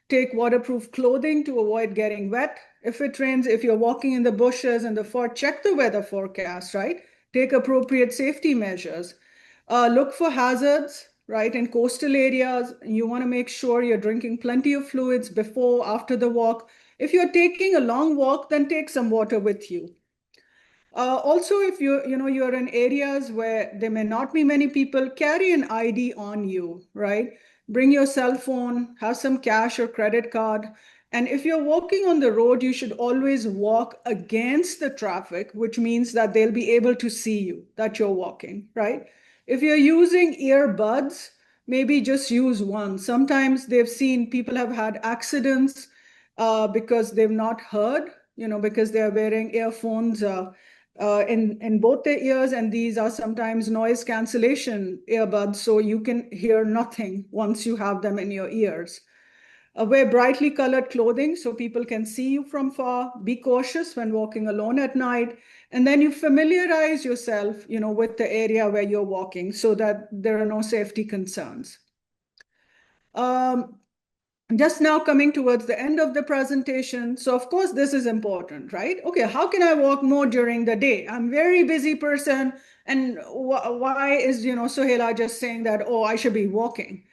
Take waterproof clothing to avoid getting wet. If it rains, if you're walking in the bushes and the fort, check the weather forecast, right? Take appropriate safety measures. Look for hazards, right? In coastal areas, you want to make sure you're drinking plenty of fluids before, after the walk. If you're taking a long walk, then take some water with you. Also, if you're in areas where there may not be many people, carry an ID on you, right? Bring your cell phone, have some cash or credit card. And if you're walking on the road, you should always walk against the traffic, which means that they'll be able to see you, that you're walking, right? If you're using earbuds, maybe just use one. Sometimes they've seen people have had accidents because they've not heard, because they're wearing earphones in both their ears, and these are sometimes noise cancellation earbuds, so you can hear nothing once you have them in your ears. Wear brightly colored clothing so people can see you from far. Be cautious when walking alone at night. And then you familiarize yourself, with the area where you're walking so that there are no safety concerns. Just now coming towards the end of the presentation. So of course, this is important, right? Okay, how can I walk more during the day? I'm a very busy person. And why is, Sohaila just saying that, oh, I should be walking?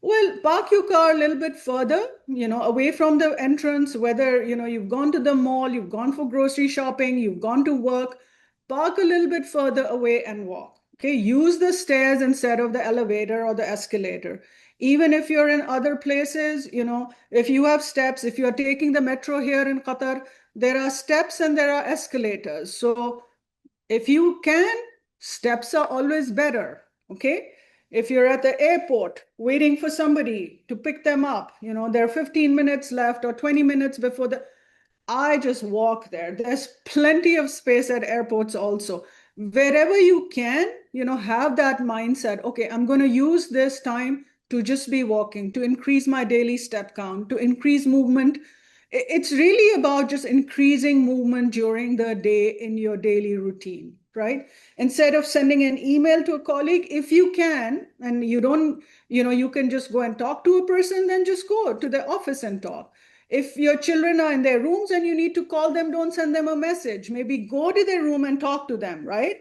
Well, park your car a little bit further, away from the entrance, whether, you've gone to the mall, you've gone for grocery shopping, you've gone to work, park a little bit further away and walk. Okay, use the stairs instead of the elevator or the escalator. Even if you're in other places, if you have steps, if you're taking the metro here in Qatar, there are steps and there are escalators. So if you can, steps are always better. Okay. If you're at the airport waiting for somebody to pick them up, there are 15 minutes left or 20 minutes before I just walk there. There's plenty of space at airports also. Wherever you can, have that mindset. Okay, I'm going to use this time to just be walking, to increase my daily step count, to increase movement. It's really about just increasing movement during the day in your daily routine, right? Instead of sending an email to a colleague, if you can, and you don't, you can just go and talk to a person, then just go to the office and talk. If your children are in their rooms and you need to call them, don't send them a message. Maybe go to their room and talk to them, right?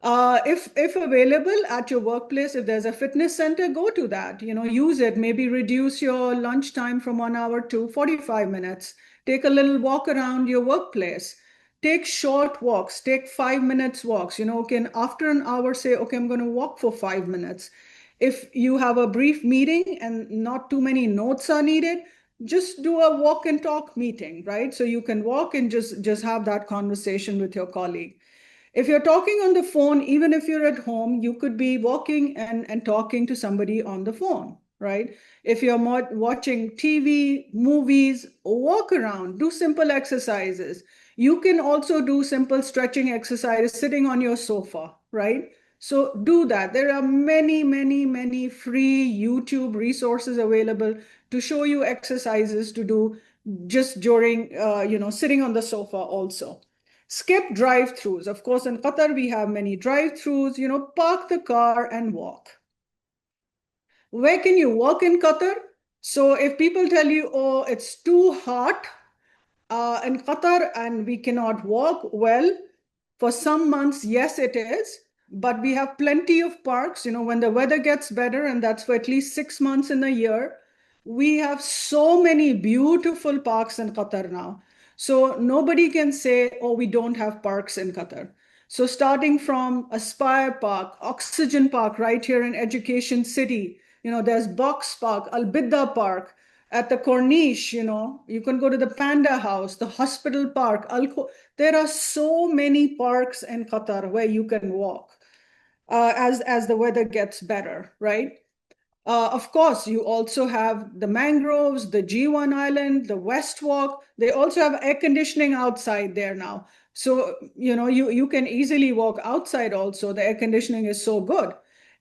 If available at your workplace, if there's a fitness center, go to that, use it. Maybe reduce your lunch time from 1 hour to 45 minutes. Take a little walk around your workplace. Take short walks, take 5 minutes walks, can after an hour say, okay, I'm going to walk for 5 minutes. If you have a brief meeting and not too many notes are needed, just do a walk and talk meeting, right? So you can walk and just have that conversation with your colleague. If you're talking on the phone, even if you're at home, you could be walking and talking to somebody on the phone, right? If you're watching TV, movies, walk around, do simple exercises. You can also do simple stretching exercises sitting on your sofa, right? So do that. There are many, many, many free YouTube resources available to show you exercises to do just during, sitting on the sofa also. Skip drive-throughs. Of course, in Qatar, we have many drive-throughs, park the car and walk. Where can you walk in Qatar? So if people tell you, oh, it's too hot in Qatar and we cannot walk, well, for some months, yes, it is. But we have plenty of parks, when the weather gets better, and that's for at least 6 months in a year. We have so many beautiful parks in Qatar now. So nobody can say, oh, we don't have parks in Qatar. So starting from Aspire Park, Oxygen Park, right here in Education City, there's Box Park, Al Bidda Park, at the Corniche, you can go to the Panda House, the Hospital Park. There are so many parks in Qatar where you can walk as the weather gets better, right? Of course, you also have the mangroves, the G1 Island, the West Walk. They also have air conditioning outside there now. So, you can easily walk outside also. The air conditioning is so good.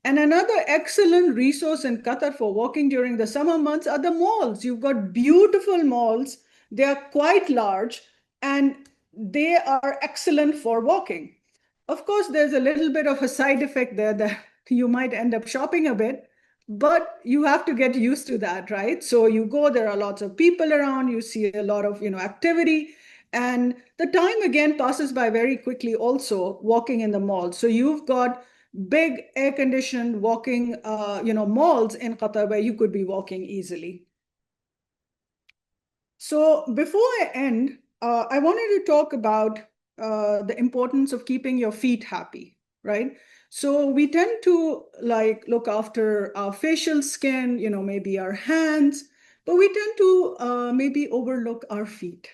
And another excellent resource in Qatar for walking during the summer months are the malls. You've got beautiful malls. They are quite large and they are excellent for walking. Of course, there's a little bit of a side effect there that you might end up shopping a bit, but you have to get used to that, right? So you go, there are lots of people around, you see a lot of, activity, and the time again passes by very quickly also walking in the mall. So you've got big air-conditioned walking, malls in Qatar where you could be walking easily. So before I end, I wanted to talk about the importance of keeping your feet happy, right? So we tend to like look after our facial skin, maybe our hands, but we tend to maybe overlook our feet.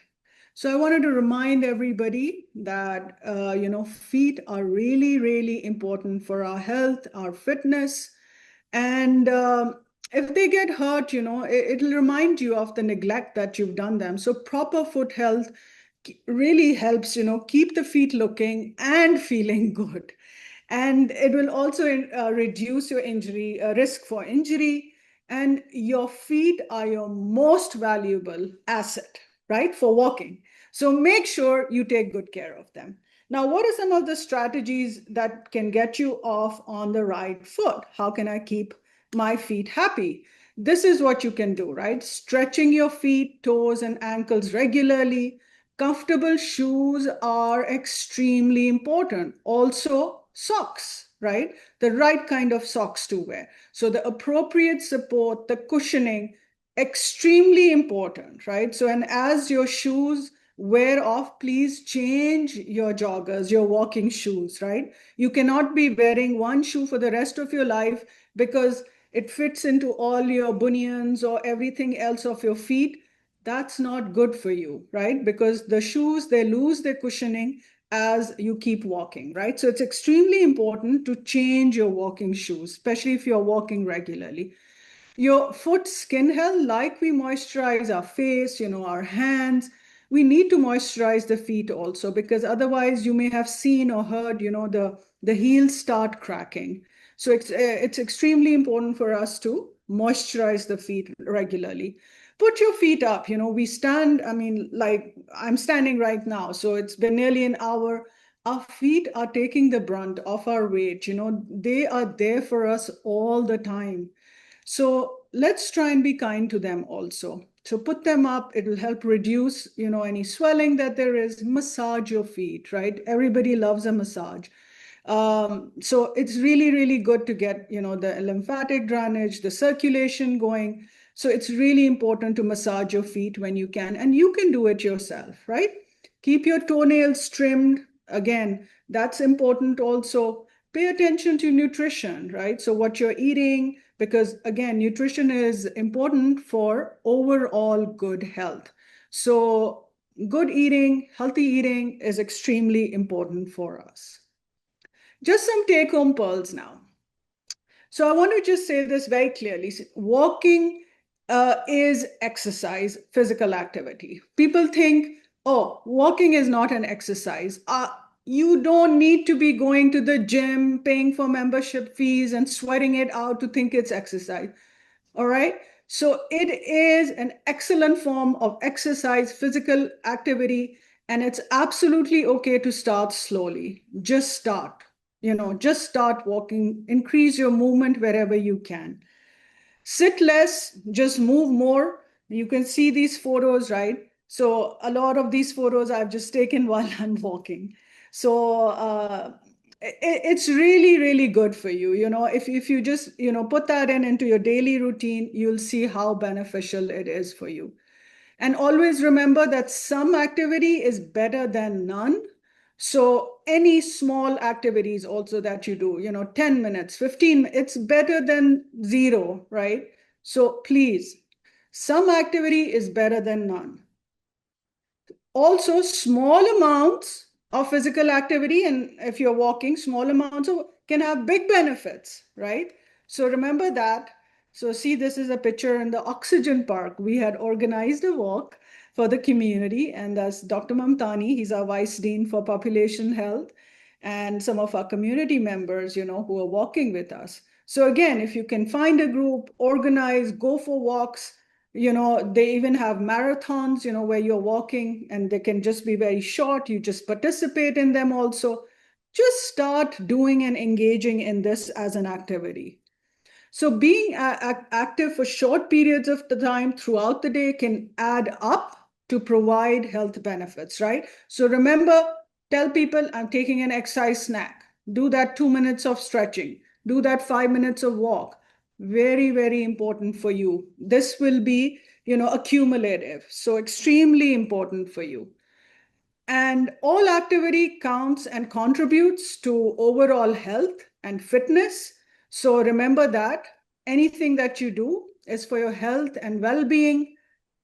So I wanted to remind everybody that, feet are really, really important for our health, our fitness. And if they get hurt, it'll remind you of the neglect that you've done them. So proper foot health really helps, keep the feet looking and feeling good. And it will also reduce your injury risk for injury. And your feet are your most valuable asset, right, for walking. So make sure you take good care of them. Now, what are some of the strategies that can get you off on the right foot? How can I keep my feet happy? This is what you can do, right? Stretching your feet, toes, and ankles regularly. Comfortable shoes are extremely important. Also, socks, right? The right kind of socks to wear. So the appropriate support, the cushioning, extremely important, right? So, and as your shoes wear off, please change your joggers, your walking shoes, right? You cannot be wearing one shoe for the rest of your life because it fits into all your bunions or everything else of your feet. That's not good for you, right? Because the shoes, they lose their cushioning as you keep walking, right? So it's extremely important to change your walking shoes, especially if you're walking regularly. Your foot skin health, like we moisturize our face, our hands, we need to moisturize the feet also, because otherwise you may have seen or heard, the heels start cracking. So it's extremely important for us to moisturize the feet regularly. Put your feet up. We stand, I mean, like I'm standing right now, so it's been nearly an hour. Our feet are taking the brunt of our weight. They are there for us all the time. So let's try and be kind to them also. So put them up. It will help reduce, any swelling that there is. Massage your feet, right? Everybody loves a massage. So it's really, really good to get, the lymphatic drainage, the circulation going. So it's really important to massage your feet when you can, and you can do it yourself, right? Keep your toenails trimmed. Again, that's important also. Pay attention to nutrition, right? So what you're eating, because again, nutrition is important for overall good health. So good eating, healthy eating is extremely important for us. Just some take-home pearls now. So I want to just say this very clearly. Walking is exercise, physical activity. People think, oh, walking is not an exercise. You don't need to be going to the gym, paying for membership fees and sweating it out to think it's exercise. All right. So it is an excellent form of exercise, physical activity, and it's absolutely okay to start slowly. Just start. Just start walking, increase your movement wherever you can. Sit less, just move more. You can see these photos, right? So a lot of these photos I've just taken while I'm walking. So it's really, really good for you. If you just, put that into your daily routine, you'll see how beneficial it is for you. And always remember that some activity is better than none. So any small activities also that you do, 10 minutes, 15, it's better than zero, right? So please, some activity is better than none. Also, small amounts of physical activity, and if you're walking, small amounts can have big benefits, right? So remember that. So see, this is a picture in the Oxygen Park. We had organized a walk for the community, and that's Dr. Mamtani. He's our Vice Dean for Population Health, and some of our community members, who are walking with us. So again, if you can find a group, organize, go for walks. They even have marathons, where you're walking, and they can just be very short. You just participate in them also. Just start doing and engaging in this as an activity. So being active for short periods of the time throughout the day can add up to provide health benefits, right? So remember, tell people, I'm taking an exercise snack. Do that 2 minutes of stretching. Do that 5 minutes of walk. Very, very important for you. This will be, accumulative. So extremely important for you. And all activity counts and contributes to overall health and fitness. So remember that anything that you do is for your health and well-being.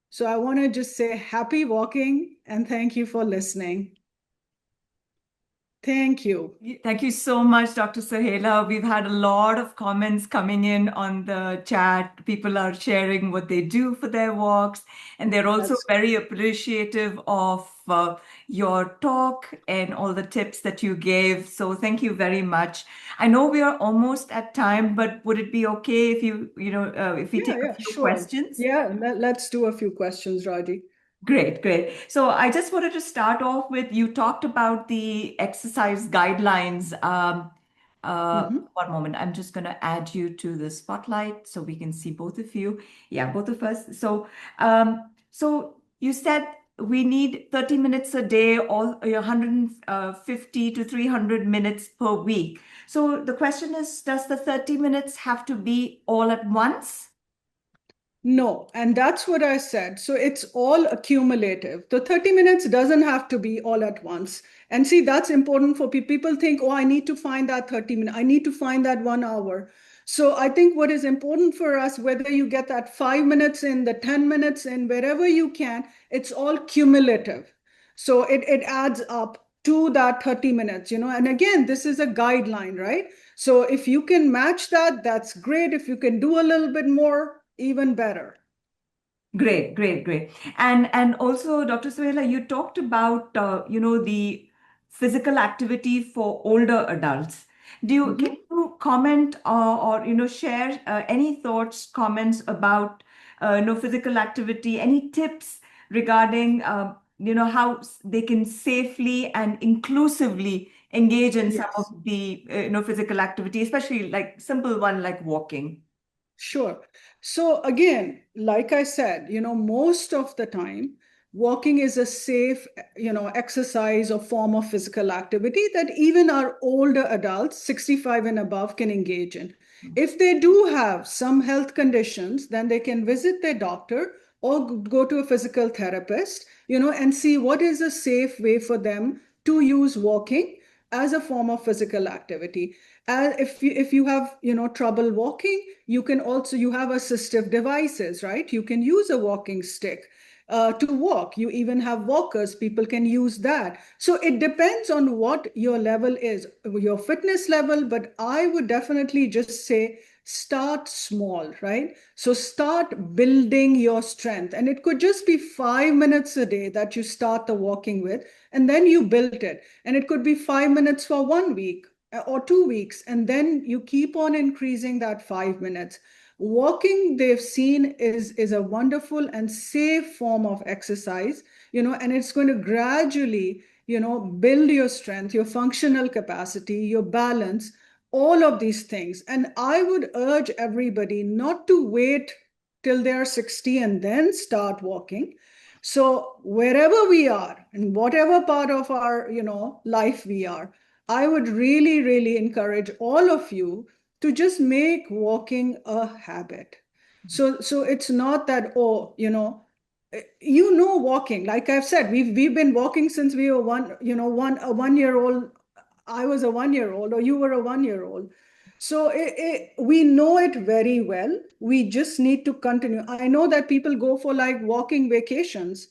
So I want to just say happy walking and thank you for listening. Thank you. Thank you so much, Dr. Sohaila. We've had a lot of comments coming in on the chat. People are sharing what they do for their walks, and they're also That's very appreciative of your talk and all the tips that you gave. So thank you very much. I know we are almost at time, but would it be okay if if we take a yeah, few sure. questions? Yeah, let's do a few questions, Raji. Great, great. So I just wanted to start off with you talked about the exercise guidelines. Mhm. One moment, I'm just going to add you to the spotlight so we can see both of you. Yeah, both of us. So you said we need 30 minutes a day, or 150 to 300 minutes per week. So the question is, does the 30 minutes have to be all at once? No, and that's what I said. So it's all accumulative. The 30 minutes doesn't have to be all at once. And see, that's important for people. People think, oh, I need to find that 30 minutes. I need to find that 1 hour. So I think what is important for us, whether you get that 5 minutes in, the 10 minutes in, wherever you can, it's all cumulative. So it adds up to that 30 minutes, And again, this is a guideline, right? So if you can match that, that's great. If you can do a little bit more, even better. Great, great, great. And also, Dr. Sohaila, you talked about the physical activity for older adults. Can Mhm. you comment or share any thoughts, comments about physical activity, any tips regarding how they can safely and inclusively engage in some of Yes. the physical activity, especially like simple one like walking? Sure. So again, like I said, most of the time, walking is a safe, exercise or form of physical activity that even our older adults, 65 and above, can engage in. If they do have some health conditions, then they can visit their doctor or go to a physical therapist, and see what is a safe way for them to use walking as a form of physical activity. If you have trouble walking, you have assistive devices, right? You can use a walking stick to walk. You even have walkers, people can use that. So it depends on what your level is, your fitness level, but I would definitely just say start small, right? So start building your strength, and it could just be 5 minutes a day that you start the walking with, and then you build it, and it could be 5 minutes for 1 week or 2 weeks, and then you keep on increasing that 5 minutes. Walking, they've seen, is a wonderful and safe form of exercise, and it's going to gradually, build your strength, your functional capacity, your balance, all of these things. And I would urge everybody not to wait till they're 60 and then start walking. So wherever we are, in whatever part of our, life we are, I would really, really encourage all of you to just make walking a habit. So it's not that, oh, walking. Like I've said, we've been walking since we were a 1 year old. I was a 1 year old, or you were a 1 year old. So we know it very well. We just need to continue. I know that people go for like walking vacations,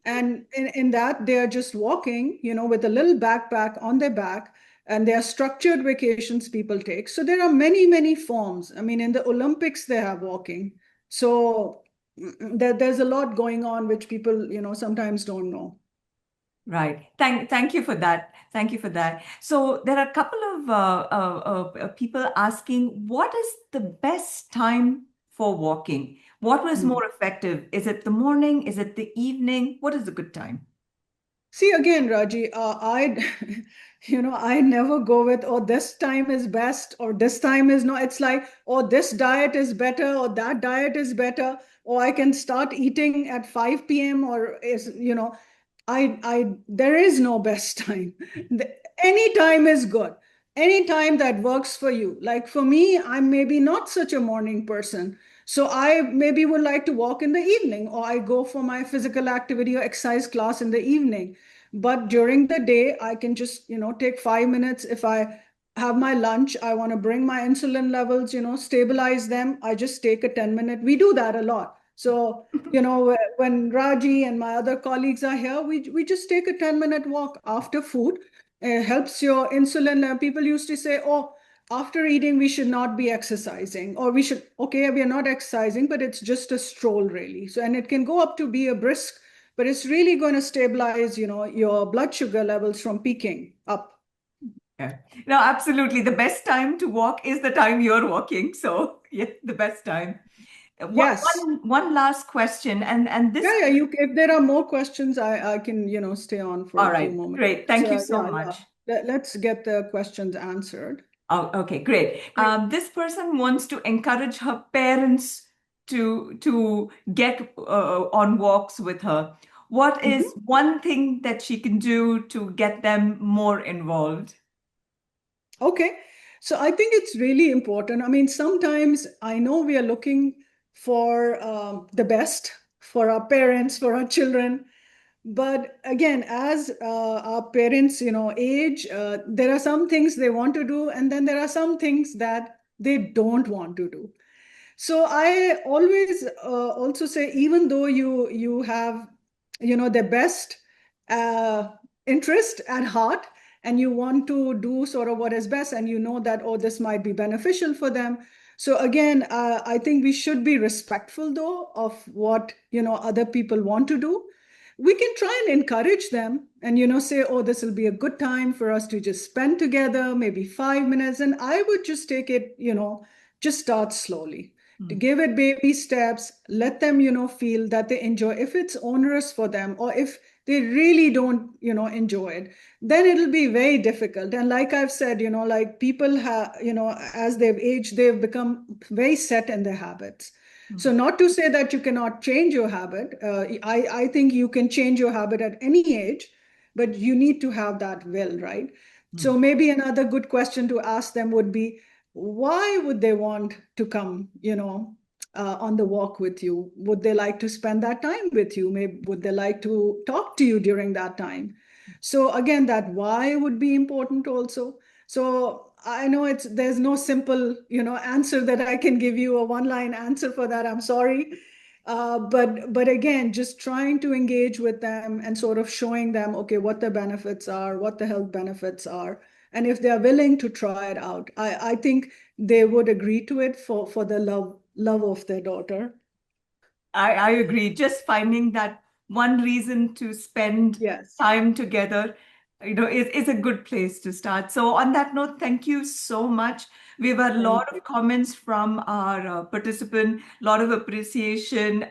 and in that they are just walking, with a little backpack on their back, and there are structured vacations people take. So there are many, many forms. I mean, in the Olympics, they have walking. So there's a lot going on which people, sometimes don't know. Right. Thank you for that. Thank you for that. So there are a couple of people asking, what is the best time for walking? What was Hmm. more effective? Is it the morning? Is it the evening? What is a good time? See, again, Raji, I never go with, oh, this time is best or this time is not. It's like, oh, this diet is better or that diet is better, or I can start eating at 5 p.m. or there is no best time. Any time is good. Any time that works for you. Like for me, I'm maybe not such a morning person. So I maybe would like to walk in the evening, or I go for my physical activity or exercise class in the evening. But during the day, I can just, take 5 minutes. If I have my lunch, I want to bring my insulin levels, stabilize them. I just take a 10-minute. We do that a lot. So, when Raji and my other colleagues are here, we just take a 10-minute walk after food. It helps your insulin. People used to say, oh, after eating, we should not be exercising, or okay, we are not exercising, but it's just a stroll, really. So, and it can go up to be a brisk, but it's really going to stabilize, your blood sugar levels from peaking up. Yeah. No, absolutely. The best time to walk is the time you're walking. So, yeah, the best time. Yes. One last question, and this. Yeah, if there are more questions, I can, stay on for All a few right, moments. great. Thank you so Yeah, yeah. much. Let's get the questions answered. Oh, okay, great. This person wants to encourage her parents to get on walks with her. What is Mhm. one thing that she can do to get them more involved? Okay. So I think it's really important. I mean, sometimes I know we are looking for the best for our parents, for our children. But again, as our parents, age, there are some things they want to do, and then there are some things that they don't want to do. So I always also say, even though you have, the best uh, interest at heart, and you want to do sort of what is best, and you know that, oh, this might be beneficial for them. So again, I think we should be respectful, though, of what, other people want to do. We can try and encourage them and, say, oh, this will be a good time for us to just spend together, maybe 5 minutes. And I would just take it, just start slowly, to Hmm. give it baby steps, let them, feel that they enjoy. If it's onerous for them, or if they really don't, enjoy it, then it'll be very difficult. And like I've said, like people have, as they've aged, they've become very set in their habits. Hmm. So not to say that you cannot change your habit. I think you can change your habit at any age, but you need to have that will, right? Hmm. So maybe another good question to ask them would be, why would they want to come, on the walk with you? Would they like to spend that time with you? Maybe would they like to talk to you during that time? So again, that why would be important also. So I know there's no simple, answer that I can give you, a one-line answer for that. I'm sorry. But again, just trying to engage with them and sort of showing them, okay, what the benefits are, what the health benefits are. And if they're willing to try it out, I think they would agree to it for the love of their daughter. I agree. Just finding that one reason to spend Yes. time together, is a good place to start. So on that note, thank you so much. We have a Thank lot you. of comments from our participant, a lot of appreciation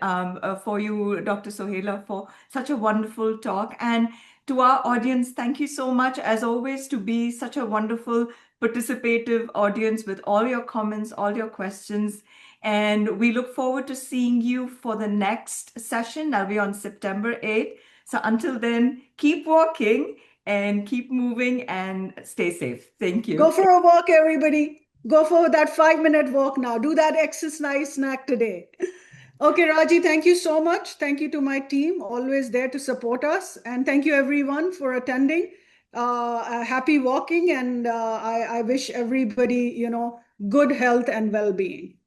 for you, Dr. Sohaila, for such a wonderful talk. And to our audience, thank you so much, as always, to be such a wonderful participative audience with all your comments, all your questions. And we look forward to seeing you for the next session. That'll be on September 8th. So until then, keep walking and keep moving and stay safe. Thank Go you. for a walk, everybody. Go for that 5-minute walk now. Do that exercise snack today. Okay, Raji, thank you so much. Thank you to my team, always there to support us. And thank you, everyone, for attending. Happy walking, and I wish everybody, good health and well being.